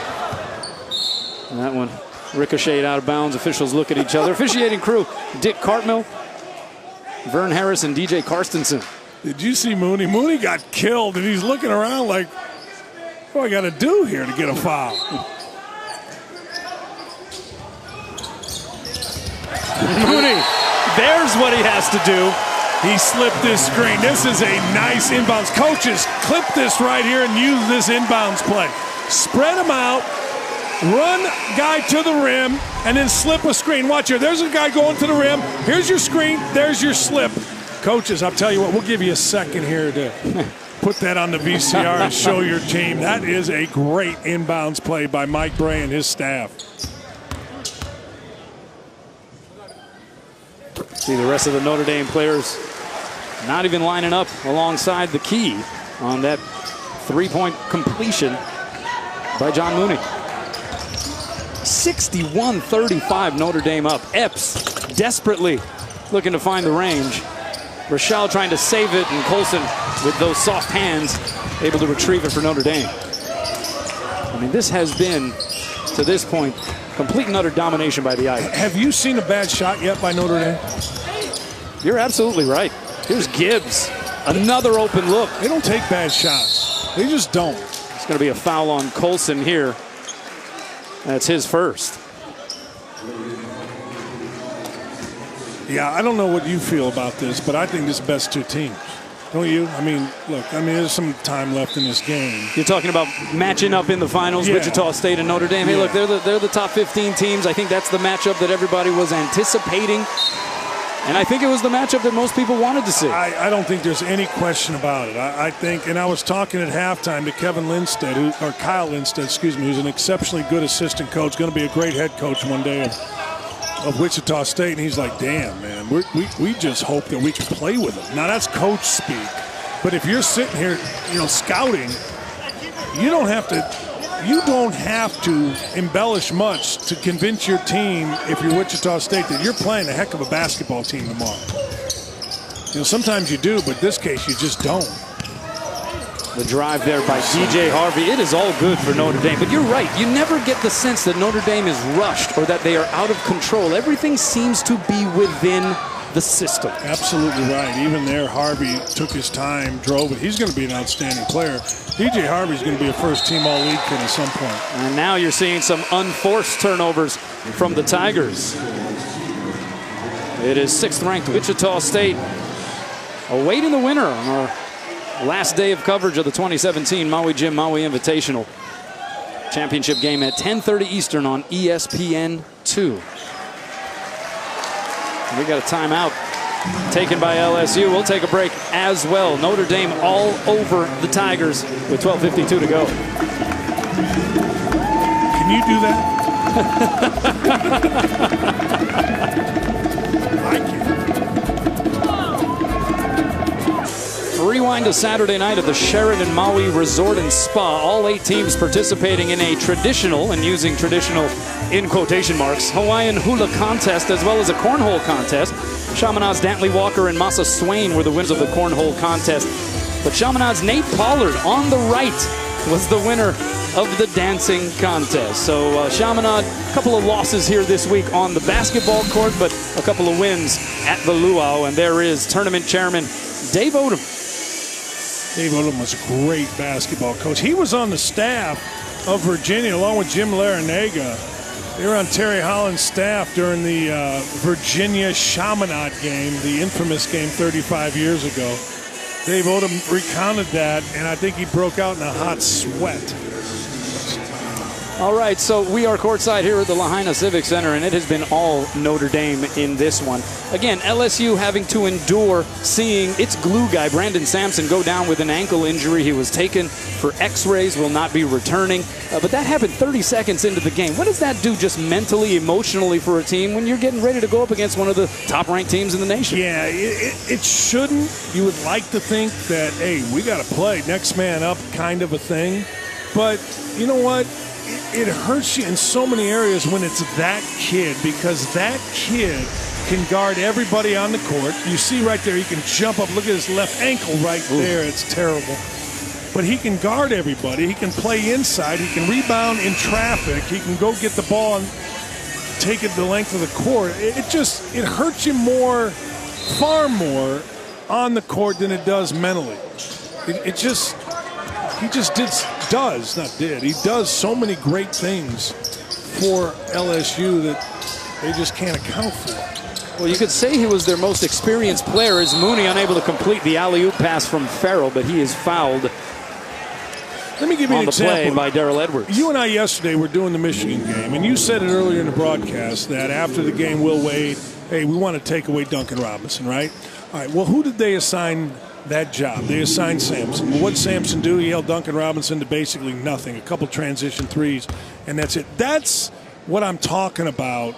And that one ricocheted out of bounds. Officials look at each other. Officiating crew, Dick Cartmill, Vern Harris, and DJ Karstensen. Did you see Mooney? Mooney got killed, and he's looking around like, what do I got to do here to get a foul? Mooney, there's what he has to do. He slipped this screen. This is a nice inbounds. Coaches, clip this right here and use this inbounds play. Spread them out. Run guy to the rim, and then slip a screen. Watch here. There's a guy going to the rim. Here's your screen. There's your slip. Coaches, I'll tell you what, we'll give you a second here to put that on the VCR and show your team. That is a great inbounds play by Mike Bray and his staff. See the rest of the Notre Dame players not even lining up alongside the key on that 3-point completion by John Mooney. 61-35 Notre Dame up. Epps desperately looking to find the range. Rochelle trying to save it, and Colson with those soft hands able to retrieve it for Notre Dame. I mean, this has been, to this point, complete and utter domination by the Irish. Have you seen a bad shot yet by Notre Dame? You're absolutely right. Here's Gibbs. Another open look. They don't take bad shots. They just don't. It's going to be a foul on Colson here. That's his first. Yeah, I don't know what you feel about this, but I think this is the best 2 teams. Don't you? I mean, look, there's some time left in this game. You're talking about matching up in the finals, yeah. Wichita State and Notre Dame. Hey, look, they're the top 15 teams. I think that's the matchup that everybody was anticipating. And I think it was the matchup that most people wanted to see. I don't think there's any question about it. I think, and I was talking at halftime to Kyle Lindstedt, excuse me, who's an exceptionally good assistant coach, going to be a great head coach one day of Wichita State, and he's like, damn, man, we just hope that we can play with him. Now, that's coach speak. But if you're sitting here, scouting, you don't have to embellish much to convince your team, if you're Wichita State, that you're playing a heck of a basketball team tomorrow. Sometimes you do, but in this case, you just don't. The drive there by DJ Harvey. It is all good for Notre Dame. But you're right. You never get the sense that Notre Dame is rushed or that they are out of control. Everything seems to be within the system. Absolutely right. Even there, Harvey took his time, drove it. He's going to be an outstanding player. DJ Harvey's going to be a first-team All-League kid at some point. And now you're seeing some unforced turnovers from the Tigers. It is 6th-ranked Wichita State awaiting the winner on our last day of coverage of the 2017 Maui Jim Maui Invitational. Championship game at 10:30 Eastern on ESPN2. We got a timeout taken by LSU. We'll take a break as well. Notre Dame all over the Tigers with 12:52 to go. Can you do that? I can. Rewind to Saturday night at the Sheraton Maui Resort and Spa. All 8 teams participating in a traditional, and using traditional in quotation marks, Hawaiian hula contest, as well as a cornhole contest. Chaminade's Dantley Walker and Masa Swain were the winners of the cornhole contest. But Chaminade's Nate Pollard on the right was the winner of the dancing contest. So Chaminade, a couple of losses here this week on the basketball court, but a couple of wins at the luau. And there is tournament chairman Dave Odom. Dave Odom was a great basketball coach. He was on the staff of Virginia along with Jim Larinaga. They were on Terry Holland's staff during the Virginia Chaminade game, the infamous game 35 years ago. Dave Odom recounted that, and I think he broke out in a hot sweat. All right, so we are courtside here at the Lahaina Civic Center, and it has been all Notre Dame in this one. Again, LSU having to endure seeing its glue guy, Brandon Sampson, go down with an ankle injury. He was taken for x-rays, will not be returning. But that happened 30 seconds into the game. What does that do just mentally, emotionally for a team when you're getting ready to go up against one of the top-ranked teams in the nation? Yeah, it shouldn't. You would like to think that, hey, we got to play next man up kind of a thing. But you know what? It hurts you in so many areas when it's that kid, because that kid can guard everybody on the court. You see right there, he can jump up. Look at his left ankle right there. It's terrible. But he can guard everybody. He can play inside. He can rebound in traffic. He can go get the ball and take it the length of the court. It hurts you more, far more on the court than it does mentally. He does so many great things for LSU that they just can't account for. Well, you could say he was their most experienced player, as Mooney unable to complete the alley-oop pass from Farrell, but he is fouled. Let me give you an example. On the play by Darrell Edwards. You and I yesterday were doing the Michigan game, and you said it earlier in the broadcast that after the game, Will Wade, hey, we want to take away Duncan Robinson, right? All right, well, who did they assign that job? They assigned Sampson. Well, what did Sampson do? He held Duncan Robinson to basically nothing, a couple transition threes, and that's it. That's what I'm talking about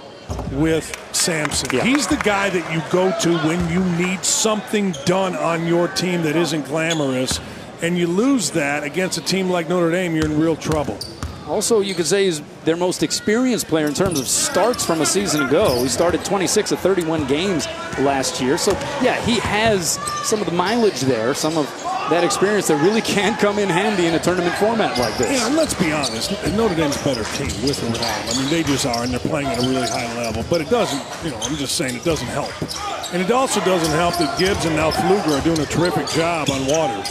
with Sampson. Yeah. He's the guy that you go to when you need something done on your team that isn't glamorous, and you lose that against a team like Notre Dame, you're in real trouble. Also, you could say he's their most experienced player in terms of starts from a season ago. He started 26 of 31 games last year. So, yeah, he has some of the mileage there, some of that experience that really can come in handy in a tournament format like this. Yeah, and let's be honest, Notre Dame's a better team with or without him. I mean, they just are, and they're playing at a really high level. But it doesn't, I'm just saying it doesn't help. And it also doesn't help that Gibbs and now Pfluger are doing a terrific job on Waters.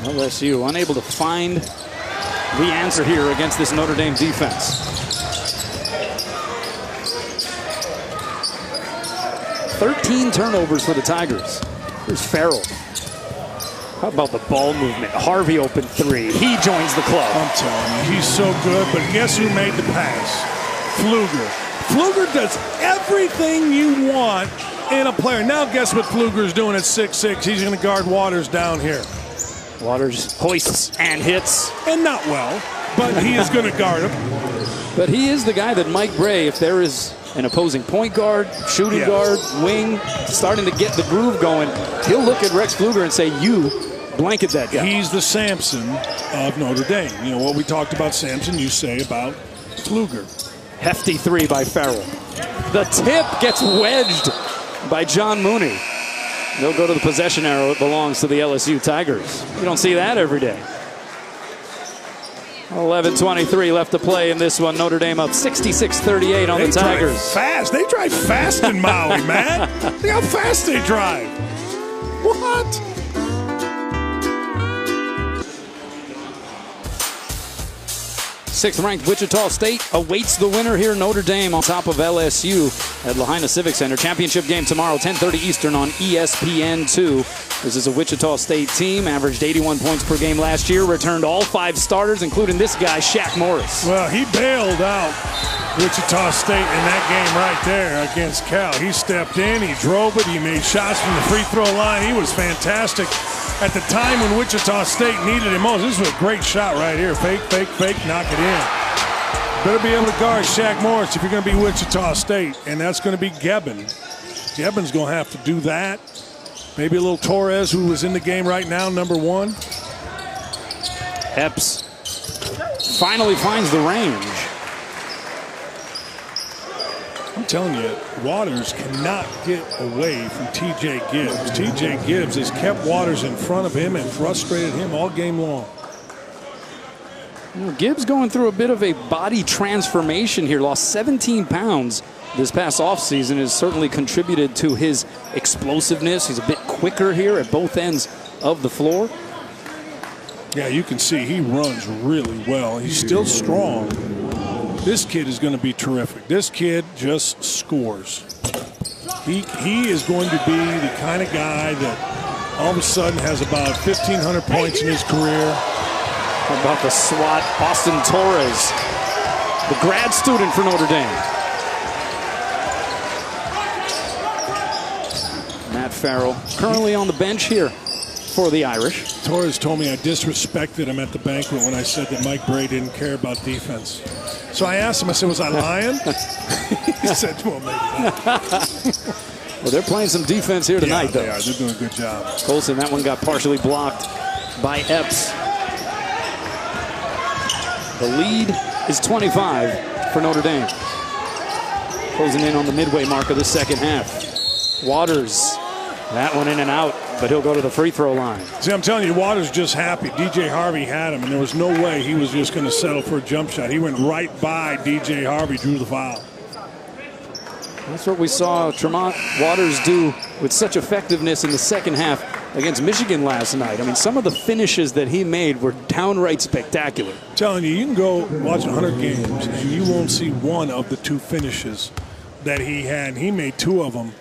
LSU unable to find the answer here against this Notre Dame defense. 13 turnovers for the Tigers. Here's Farrell. How about the ball movement? Harvey open three. He joins the club. I'm telling you, he's so good. But guess who made the pass? Pfluger. Pfluger does everything you want in a player. Now guess what Pfluger's doing at 6'6"? He's going to guard Waters down here. Waters hoists and hits. And not well, but he is going to guard him. But he is the guy that Mike Bray, if there is an opposing point guard, shooting guard, wing, starting to get the groove going, he'll look at Rex Pfluger and say, you blanket that guy. He's the Samson of Notre Dame. You know, what we talked about Samson, you say about Pfluger. Hefty three by Farrell. The tip gets wedged by John Mooney. They'll go to the possession arrow. It belongs to the LSU Tigers. You don't see that every day. 11:23 left to play in this one. Notre Dame up 66-38 on the Tigers. They drive fast in Maui, man. Look how fast they drive. What? Sixth-ranked Wichita State awaits the winner here. Notre Dame on top of LSU at Lahaina Civic Center. Championship game tomorrow, 10:30 Eastern on ESPN2. This is a Wichita State team, averaged 81 points per game last year, returned all 5 starters, including this guy, Shaq Morris. Well, he bailed out Wichita State in that game right there against Cal. He stepped in, he drove it, he made shots from the free throw line. He was fantastic at the time when Wichita State needed him most. This was a great shot right here. Fake, fake, fake, knock it in. Better be able to guard Shaq Morris if you're going to be Wichita State, and that's going to be Gebbin. Gebbin's going to have to do that. Maybe a little Torres, who was in the game right now, number 1. Epps finally finds the range. I'm telling you, Waters cannot get away from T.J. Gibbs. T.J. Gibbs has kept Waters in front of him and frustrated him all game long. You know, Gibbs going through a bit of a body transformation here. Lost 17 pounds this past offseason. Has certainly contributed to his explosiveness. He's a bit quicker here at both ends of the floor. Yeah, you can see he runs really well. He's still strong. This kid is going to be terrific. This kid just scores. He is going to be the kind of guy that all of a sudden has about 1,500 points in his career. How about the SWAT, Austin Torres, the grad student for Notre Dame. Matt Farrell currently on the bench here for the Irish. Torres told me I disrespected him at the banquet when I said that Mike Bray didn't care about defense. So I asked him, I said, was I lying? He said, well, maybe not. Well, they're playing some defense here tonight, though. They are. They're doing a good job. Colson, that one got partially blocked by Epps. The lead is 25 for Notre Dame. Closing in on the midway mark of the second half. Waters, that one in and out, but he'll go to the free throw line. See, I'm telling you, Waters just happy. DJ Harvey had him, and there was no way he was just going to settle for a jump shot. He went right by DJ Harvey, drew the foul. That's what we saw Tremont Waters do with such effectiveness in the second half against Michigan last night. I mean, some of the finishes that he made were downright spectacular. I'm telling you, you can go watch 100 games, and you won't see one of the 2 finishes that he had. He made 2 of them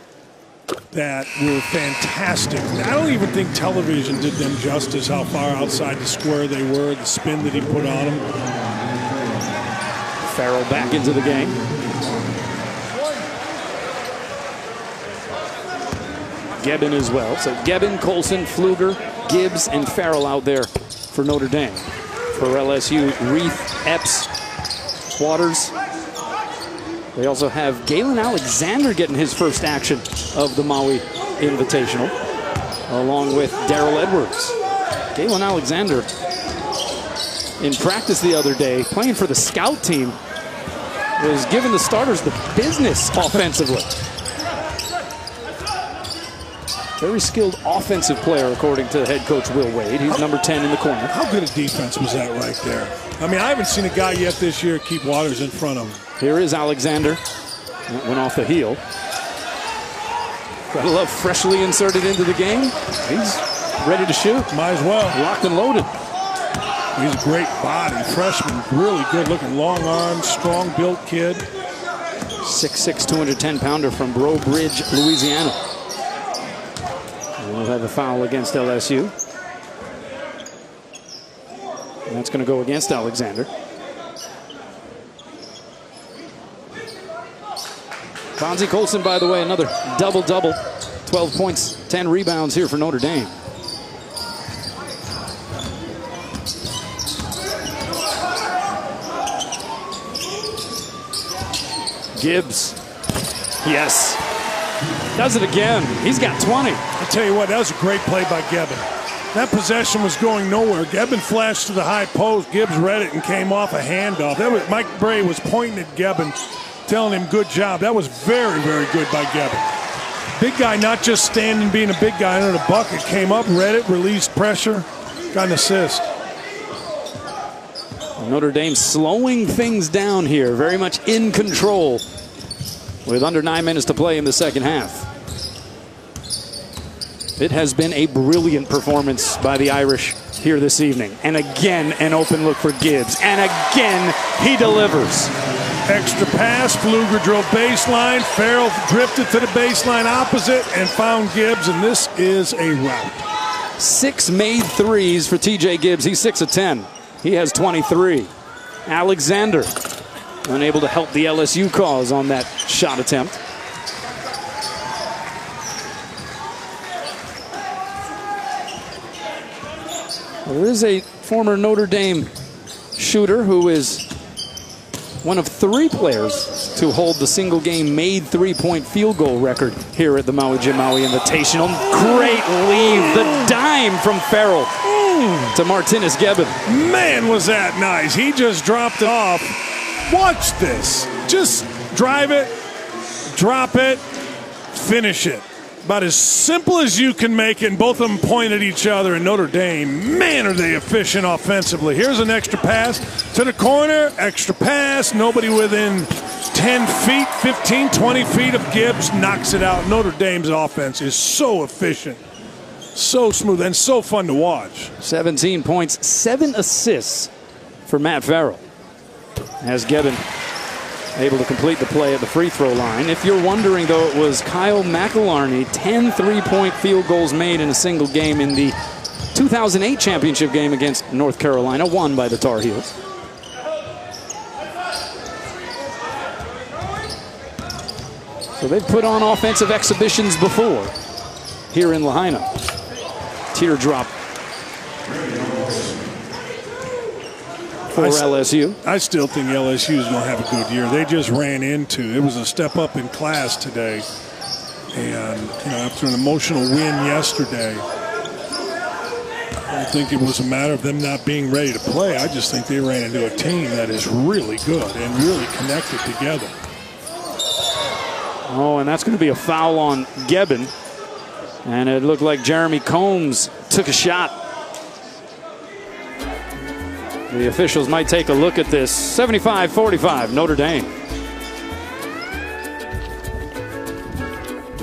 that were fantastic. I don't even think television did them justice, how far outside the square they were, the spin that he put on them. Farrell back into the game. Gebbin as well. So Gebbin, Colson, Pfluger, Gibbs, and Farrell out there for Notre Dame. For LSU, Reith, Epps, Waters. They also have Galen Alexander getting his first action of the Maui Invitational, along with Darrell Edwards. Galen Alexander in practice the other day, playing for the scout team, was giving the starters the business offensively. Very skilled offensive player, according to head coach Will Wade. He's number 10 in the corner. How good a defense was that right there? I mean, I haven't seen a guy yet this year keep Waters in front of him. Here is Alexander. That went off the heel. Gotta love freshly inserted into the game. He's ready to shoot. Might as well. Locked and loaded. He's a great body. Freshman, really good looking. Long arms, strong built kid. 6'6", 210-pounder from Breaux Bridge, Louisiana. We'll have a foul against LSU. And that's going to go against Alexander. Bonzie Colson, by the way, another double-double. 12 points, 10 rebounds here for Notre Dame. Gibbs. Yes. Does it again. He's got 20. I tell you what, that was a great play by Gebbin. That possession was going nowhere. Gebbin flashed to the high post. Gibbs read it and came off a handoff. That was, Mike Bray was pointing at Gebbin, telling him good job. That was very, very good by Gebbin. Big guy not just standing being a big guy under the bucket. Came up, read it, released pressure, got an assist. Notre Dame slowing things down here, very much in control with under 9 minutes to play in the second half. It has been a brilliant performance by the Irish here this evening. And again, an open look for Gibbs. And again, he delivers. Extra pass, Pfluger drove baseline, Farrell drifted to the baseline opposite and found Gibbs, and this is a rout. 6 made threes for TJ Gibbs. He's 6 of 10. He has 23. Alexander unable to help the LSU cause on that shot attempt. Well, there is a former Notre Dame shooter who is one of 3 players to hold the single game made 3-point field goal record here at the Maui Jim Maui Invitational. Great lead. The dime from Farrell to Martinez Gebbin. Man, was that nice. He just dropped it off. Watch this. Just drive it, drop it, finish it. About as simple as you can make it, and both of them point at each other. And Notre Dame, man, are they efficient offensively. Here's an extra pass to the corner, extra pass, nobody within 10 feet, 15, 20 feet of Gibbs, knocks it out. Notre Dame's offense is so efficient, so smooth, and so fun to watch. 17 points, 7 assists for Matt Farrell, as Gebbin able to complete the play at the free throw line. If you're wondering, though, it was Kyle McElarney, 10 3-point field goals made in a single game in the 2008 championship game against North Carolina, won by the Tar Heels. So they've put on offensive exhibitions before here in Lahaina. Teardrop for LSU. I still think LSU is going to have a good year. They just ran into, it was a step up in class today. And, you know, after an emotional win yesterday, I don't think it was a matter of them not being ready to play. I just think they ran into a team that is really good and really connected together. Oh, and that's going to be a foul on Gebbin. And it looked like Jeremy Combs took a shot. The officials might take a look at this. 75-45, Notre Dame.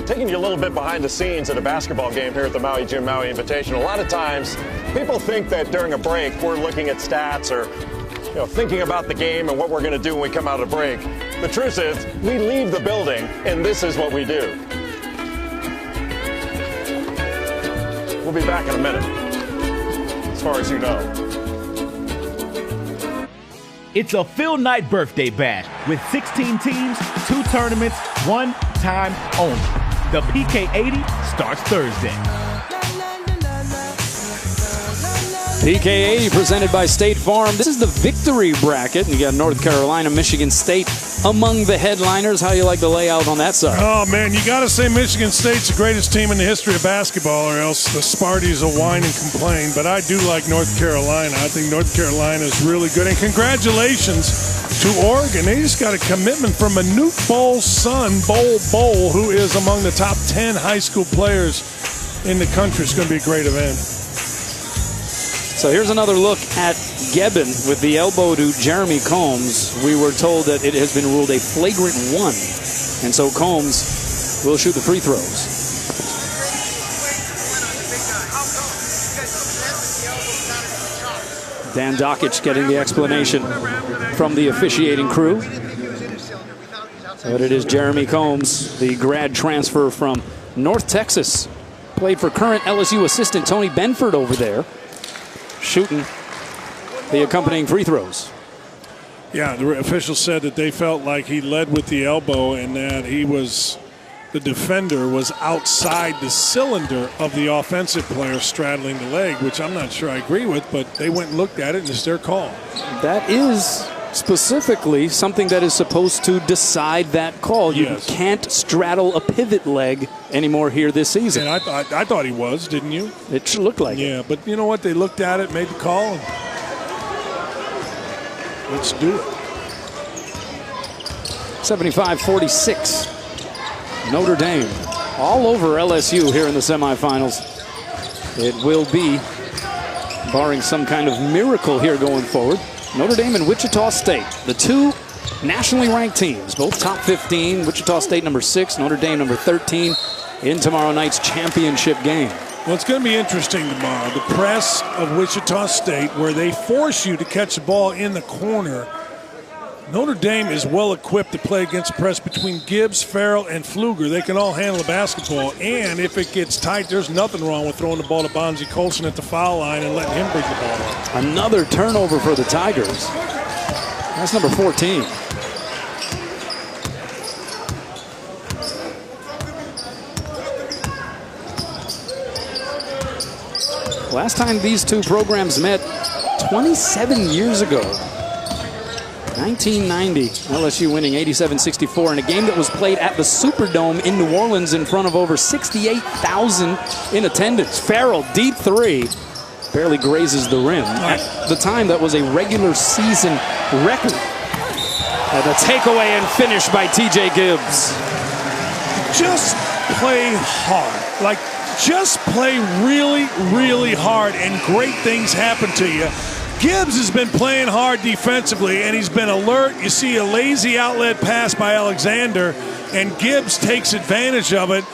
Taking you a little bit behind the scenes at a basketball game here at the Maui Jim Maui Invitational. A lot of times, people think that during a break, we're looking at stats or, you know, thinking about the game and what we're going to do when we come out of break. The truth is, we leave the building, and this is what we do. We'll be back in a minute, as far as you know. It's a Phil Knight birthday bash with 16 teams, 2 tournaments, 1 time only. The PK80 starts Thursday. PK80 presented by State Farm. This is the victory bracket. You got North Carolina, Michigan State among the headliners. How do you like the layout on that side? Oh, man, you got to say Michigan State's the greatest team in the history of basketball, or else the Sparties will whine and complain. But I do like North Carolina. I think North Carolina is really good. And congratulations to Oregon. They just got a commitment from Manute Bol's son, Bol, who is among the top 10 high school players in the country. It's going to be a great event. So here's another look at Gebbin with the elbow to Jeremy Combs. We were told that it has been ruled a flagrant 1. And so Combs will shoot the free throws. Dan Dockich getting the explanation from the officiating crew. But it is Jeremy Combs, the grad transfer from North Texas. Played for current LSU assistant Tony Benford over there, shooting the accompanying free throws. Yeah, the official said that they felt like he led with the elbow and that the defender was outside the cylinder of the offensive player straddling the leg, which I'm not sure I agree with, but they went and looked at it and it's their call. That is specifically something that is supposed to decide that call. You can't straddle a pivot leg anymore here this season. And I thought he was, didn't you? It looked like it. Yeah, but you know what? They looked at it, made the call. Let's do it. 75-46. Notre Dame all over LSU here in the semifinals. It will be, barring some kind of miracle here going forward, Notre Dame and Wichita State, the two nationally ranked teams, both top 15. Wichita State number 6, Notre Dame number 13, in tomorrow night's championship game. Well, it's going to be interesting tomorrow. The press of Wichita State, where they force you to catch the ball in the corner. Notre Dame is well equipped to play against the press between Gibbs, Farrell, and Pfluger. They can all handle the basketball, and if it gets tight, there's nothing wrong with throwing the ball to Bonzie Colson at the foul line and letting him bring the ball up. Another turnover for the Tigers. That's number 14. Last time these two programs met, 27 years ago. 1990, LSU winning 87-64 in a game that was played at the Superdome in New Orleans in front of over 68,000 in attendance. Farrell, deep three, barely grazes the rim. At the time, that was a regular season record. And a takeaway and finish by T.J. Gibbs. Just play hard. Just play really, really hard, and great things happen to you. Gibbs has been playing hard defensively, and he's been alert. You see a lazy outlet pass by Alexander, and Gibbs takes advantage of it.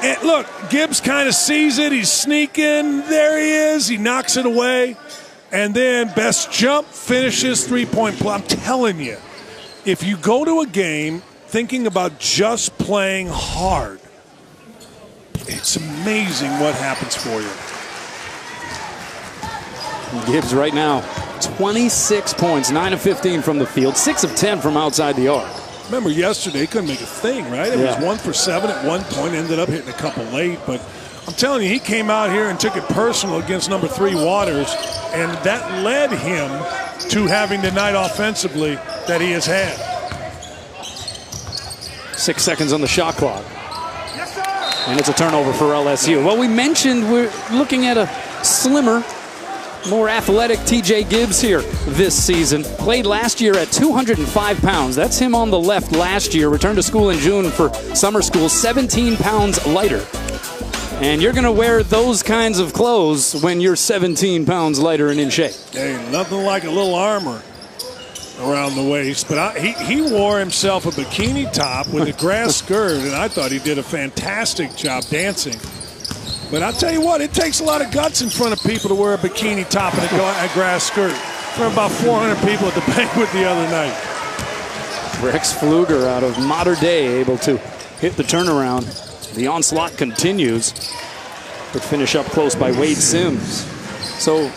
And look, Gibbs kind of sees it. He's sneaking. There he is. He knocks it away. And then best jump, finishes, three-point play. I'm telling you, if you go to a game thinking about just playing hard, it's amazing what happens for you. Gibbs right now, 26 points, 9 of 15 from the field, 6 of 10 from outside the arc. Remember yesterday, he couldn't make a thing, right? It was 1 for 7 at one point, ended up hitting a couple late. But I'm telling you, he came out here and took it personal against number 3 Waters, and that led him to having the night offensively that he has had. 6 seconds on the shot clock. And it's a turnover for LSU. Well, we mentioned we're looking at a slimmer, more athletic T.J. Gibbs here this season. Played last year at 205 pounds. That's him on the left last year. Returned to school in June for summer school, 17 pounds lighter. And you're going to wear those kinds of clothes when you're 17 pounds lighter and in shape. Hey, nothing like a little armor around the waist. But he wore himself a bikini top with a grass skirt, and I thought he did a fantastic job dancing. But I'll tell you what, it takes a lot of guts in front of people to wear a bikini top and a grass skirt. There were about 400 people at the banquet the other night. Rex Pfluger out of Mater Dei able to hit the turnaround. The onslaught continues, but finish up close by Wade Sims. So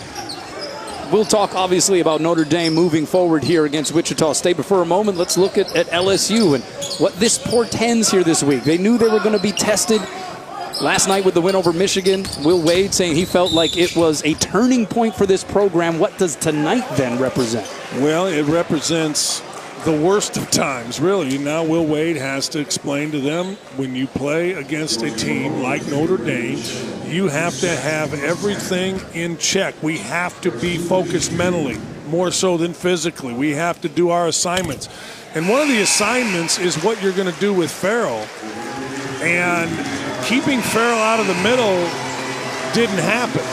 we'll talk obviously about Notre Dame moving forward here against Wichita State. But for a moment, let's look at LSU and what this portends here this week. They knew they were going to be tested last night with the win over Michigan. Will Wade saying he felt like it was a turning point for this program. What does tonight then represent? Well, it represents the worst of times, really. Now Will Wade has to explain to them, when you play against a team like Notre Dame, you have to have everything in check. We have to be focused mentally, more so than physically. We have to do our assignments. And one of the assignments is what you're going to do with Farrell. And keeping Farrell out of the middle didn't happen.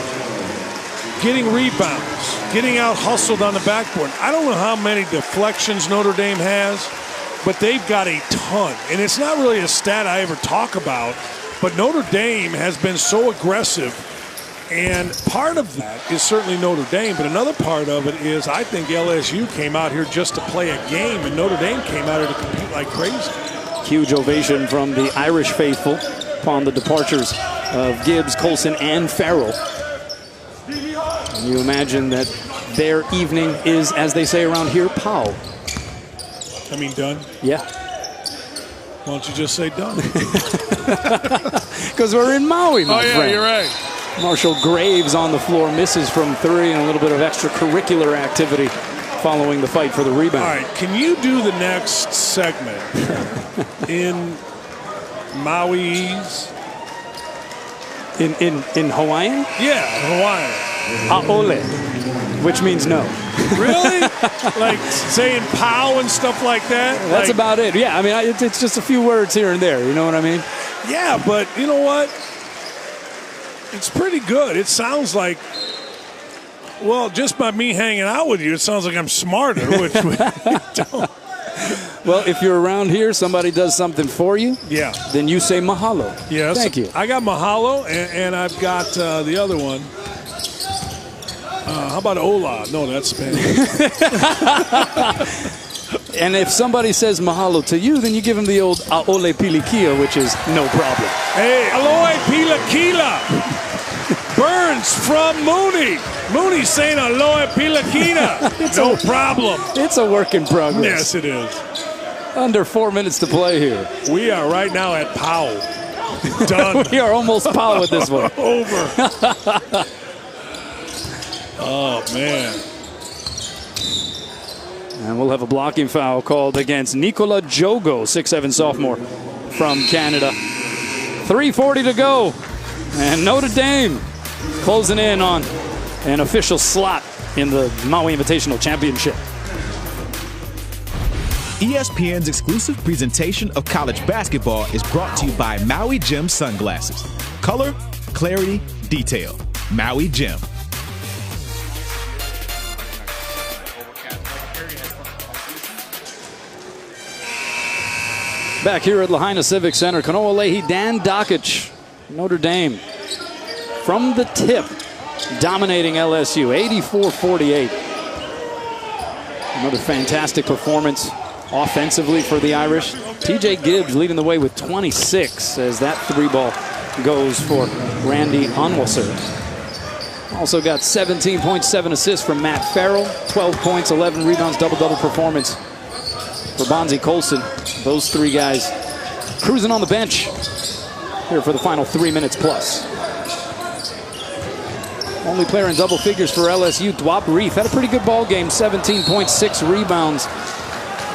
Getting rebounds, getting out hustled on the backboard. I don't know how many deflections Notre Dame has, but they've got a ton. And it's not really a stat I ever talk about, but Notre Dame has been so aggressive. And part of that is certainly Notre Dame, but another part of it is I think LSU came out here just to play a game, and Notre Dame came out here to compete like crazy. Huge ovation from the Irish faithful upon the departures of Gibbs, Colson, and Farrell. And you imagine that their evening is, as they say around here, pow. I mean done? Yeah. Why don't you just say done? Because we're in Maui, my friend. You're right. Marshall Graves on the floor, misses from 3, and a little bit of extracurricular activity following the fight for the rebound. All right, can you do the next segment in Maui's? In Hawaiian? Yeah, Hawaiian. A'ole, which means no. Really? Like saying pow and stuff like that? That's about it. Yeah, I mean, it's just a few words here and there. You know what I mean? Yeah, but you know what? It's pretty good. It sounds like, well, just by me hanging out with you, it sounds like I'm smarter, which we don't. Well, if you're around here, somebody does something for you, yeah, then you say mahalo. Yes. Thank you. I got mahalo, and I've got the other one. How about hola? No, that's Spanish. And if somebody says mahalo to you, then you give them the old a'ole pilikia, which is no problem. Hey, aloe pilakila. Burns from Mooney. Mooney's saying aloe pilakina. No problem. It's a work in progress. Yes, it is. Under 4 minutes to play here. We are right now at pow. Done. We are almost pow with this one. Over. Oh, man. And we'll have a blocking foul called against Nikola Jogo, 6'7" sophomore from Canada. 3:40 to go. And Notre Dame closing in on an official slot in the Maui Invitational Championship. ESPN's exclusive presentation of college basketball is brought to you by Maui Jim Sunglasses. Color, clarity, detail. Maui Jim. Back here at Lahaina Civic Center, Kanoa Leahy, Dan Dockich, Notre Dame. From the tip, dominating LSU, 84-48. Another fantastic performance offensively for the Irish. TJ Gibbs leading the way with 26 as that 3-ball goes for Randy Onwuser. Also got 17.7 assists from Matt Farrell, 12 points, 11 rebounds, double-double performance for Bonzi Colson. Those 3 guys cruising on the bench here for the final 3 minutes plus. Only player in double figures for LSU, Dwap Reith, had a pretty good ball game, 17.6 rebounds.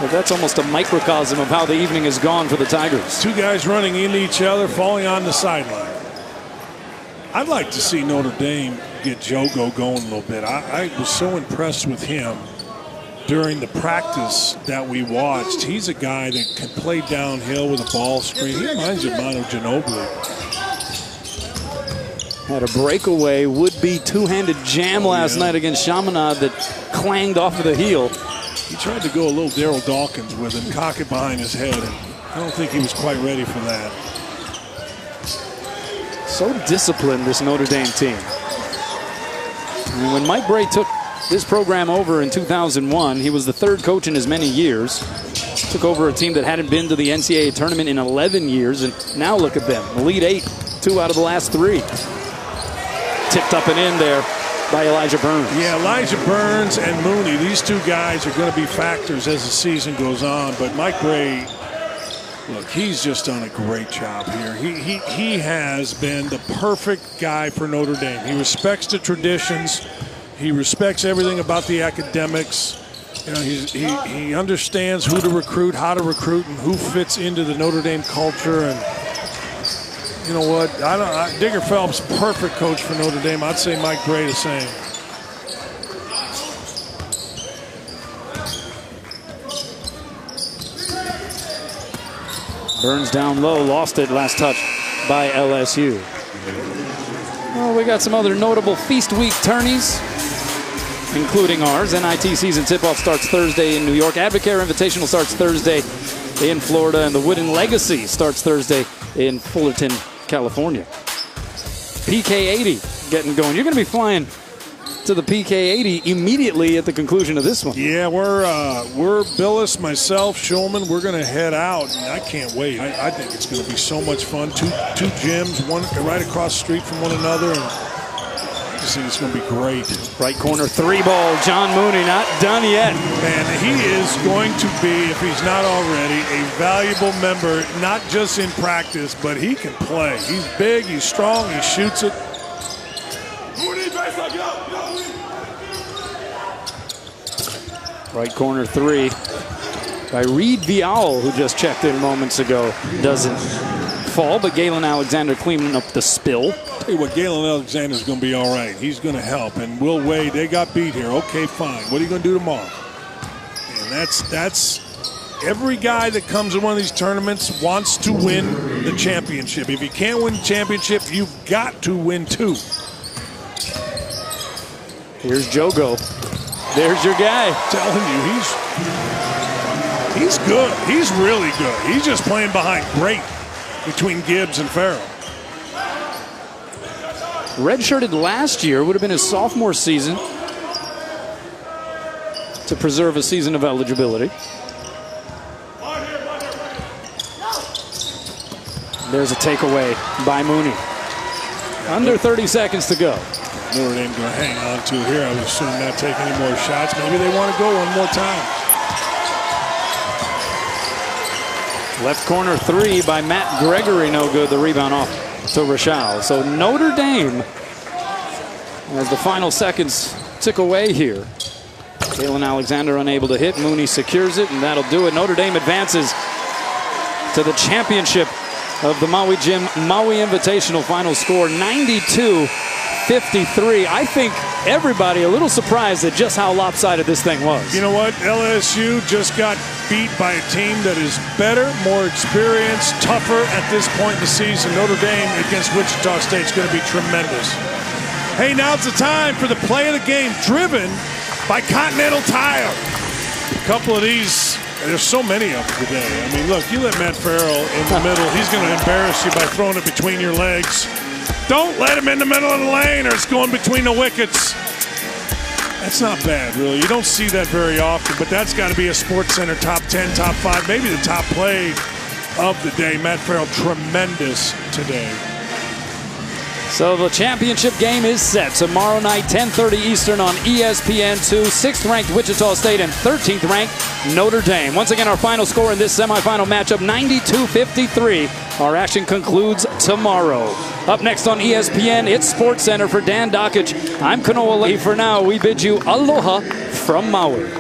But that's almost a microcosm of how the evening has gone for the Tigers. 2 guys running into each other, falling on the sideline. I'd like to see Notre Dame get Jogo going a little bit. I was so impressed with him during the practice that we watched. He's a guy that can play downhill with a ball screen. He reminds you of Manu Ginobili. Had a breakaway, would-be two-handed jam last night against Chaminade that clanged off of the heel. He tried to go a little Daryl Dawkins with him, cock it behind his head. And I don't think he was quite ready for that. So disciplined, this Notre Dame team. I mean, when Mike Bray took this program over in 2001, he was the 3rd coach in as many years. Took over a team that hadn't been to the NCAA tournament in 11 years, and now look at them. Elite 8, 2 out of the last 3. Tipped up and in there by Elijah Burns. Yeah, Elijah Burns and Mooney, these 2 guys are going to be factors as the season goes on. But Mike Bray, look, he's just done a great job here. He has been the perfect guy for Notre Dame. He respects the traditions. He respects everything about the academics. You know, he understands who to recruit, how to recruit, and who fits into the Notre Dame culture. And you know what? Digger Phelps, perfect coach for Notre Dame. I'd say Mike Bray the same. Burns down low, lost it last touch by LSU. Well, we got some other notable Feast Week tourneys, including ours. NIT season tip-off starts Thursday in New York. Advocare Invitational starts Thursday in Florida. And the Wooden Legacy starts Thursday in Fullerton, California. PK80 getting going. You're going to be flying to the PK80 immediately at the conclusion of this one. Yeah, we're Billis, myself, Shulman. We're going to head out, and I can't wait. I think it's going to be so much fun. Two gyms, one right across the street from one another, and practicing. It's going to be great. Right corner three ball. John Mooney not done yet. And he is going to be, if he's not already, a valuable member, not just in practice, but he can play. He's big, he's strong, he shoots it. Right corner three by Reed Vial, who just checked in moments ago. Doesn't fall, but Galen Alexander cleaning up the spill. Tell you what, Galen Alexander's going to be all right. He's going to help. And Will Wade, they got beat here. Okay, fine. What are you going to do tomorrow? And that's every guy that comes in one of these tournaments wants to win the championship. If you can't win the championship, you've got to win two. Here's Jogo. There's your guy. I'm telling you, he's good. He's really good. He's just playing behind great between Gibbs and Farrell. Redshirted last year, would have been his sophomore season to preserve a season of eligibility. There's a takeaway by Mooney. Under 30 seconds to go. Notre Dame going to hang on to here. I would assume not take any more shots. Maybe they want to go one more time. Left corner three by Matt Gregory, no good. The rebound off to Rashal. So Notre Dame, as the final seconds tick away here. Galen Alexander unable to hit. Mooney secures it, and that'll do it. Notre Dame advances to the championship of the Maui Jim Maui Invitational. Final score 92-53. I think everybody a little surprised at just how lopsided this thing was. You know what? LSU just got beat by a team that is better, more experienced, tougher at this point in the season. Notre Dame against Wichita State is going to be tremendous. Hey, now's the time for the play of the game, driven by Continental Tire. A couple of these, there's so many of them today. I mean, look, you let Matt Farrell in the middle, he's going to embarrass you by throwing it between your legs. Don't let him in the middle of the lane or it's going between the wickets. That's not bad, really. You don't see that very often, but that's got to be a SportsCenter top 10, top 5, maybe the top play of the day. Matt Farrell, tremendous today. So the championship game is set tomorrow night, 10:30 Eastern on ESPN2. 6th-ranked Wichita State and 13th-ranked Notre Dame. Once again, our final score in this semifinal matchup, 92-53. Our action concludes tomorrow. Up next on ESPN, it's SportsCenter. For Dan Dockich, I'm Kanoa Lee. For now, we bid you aloha from Maui.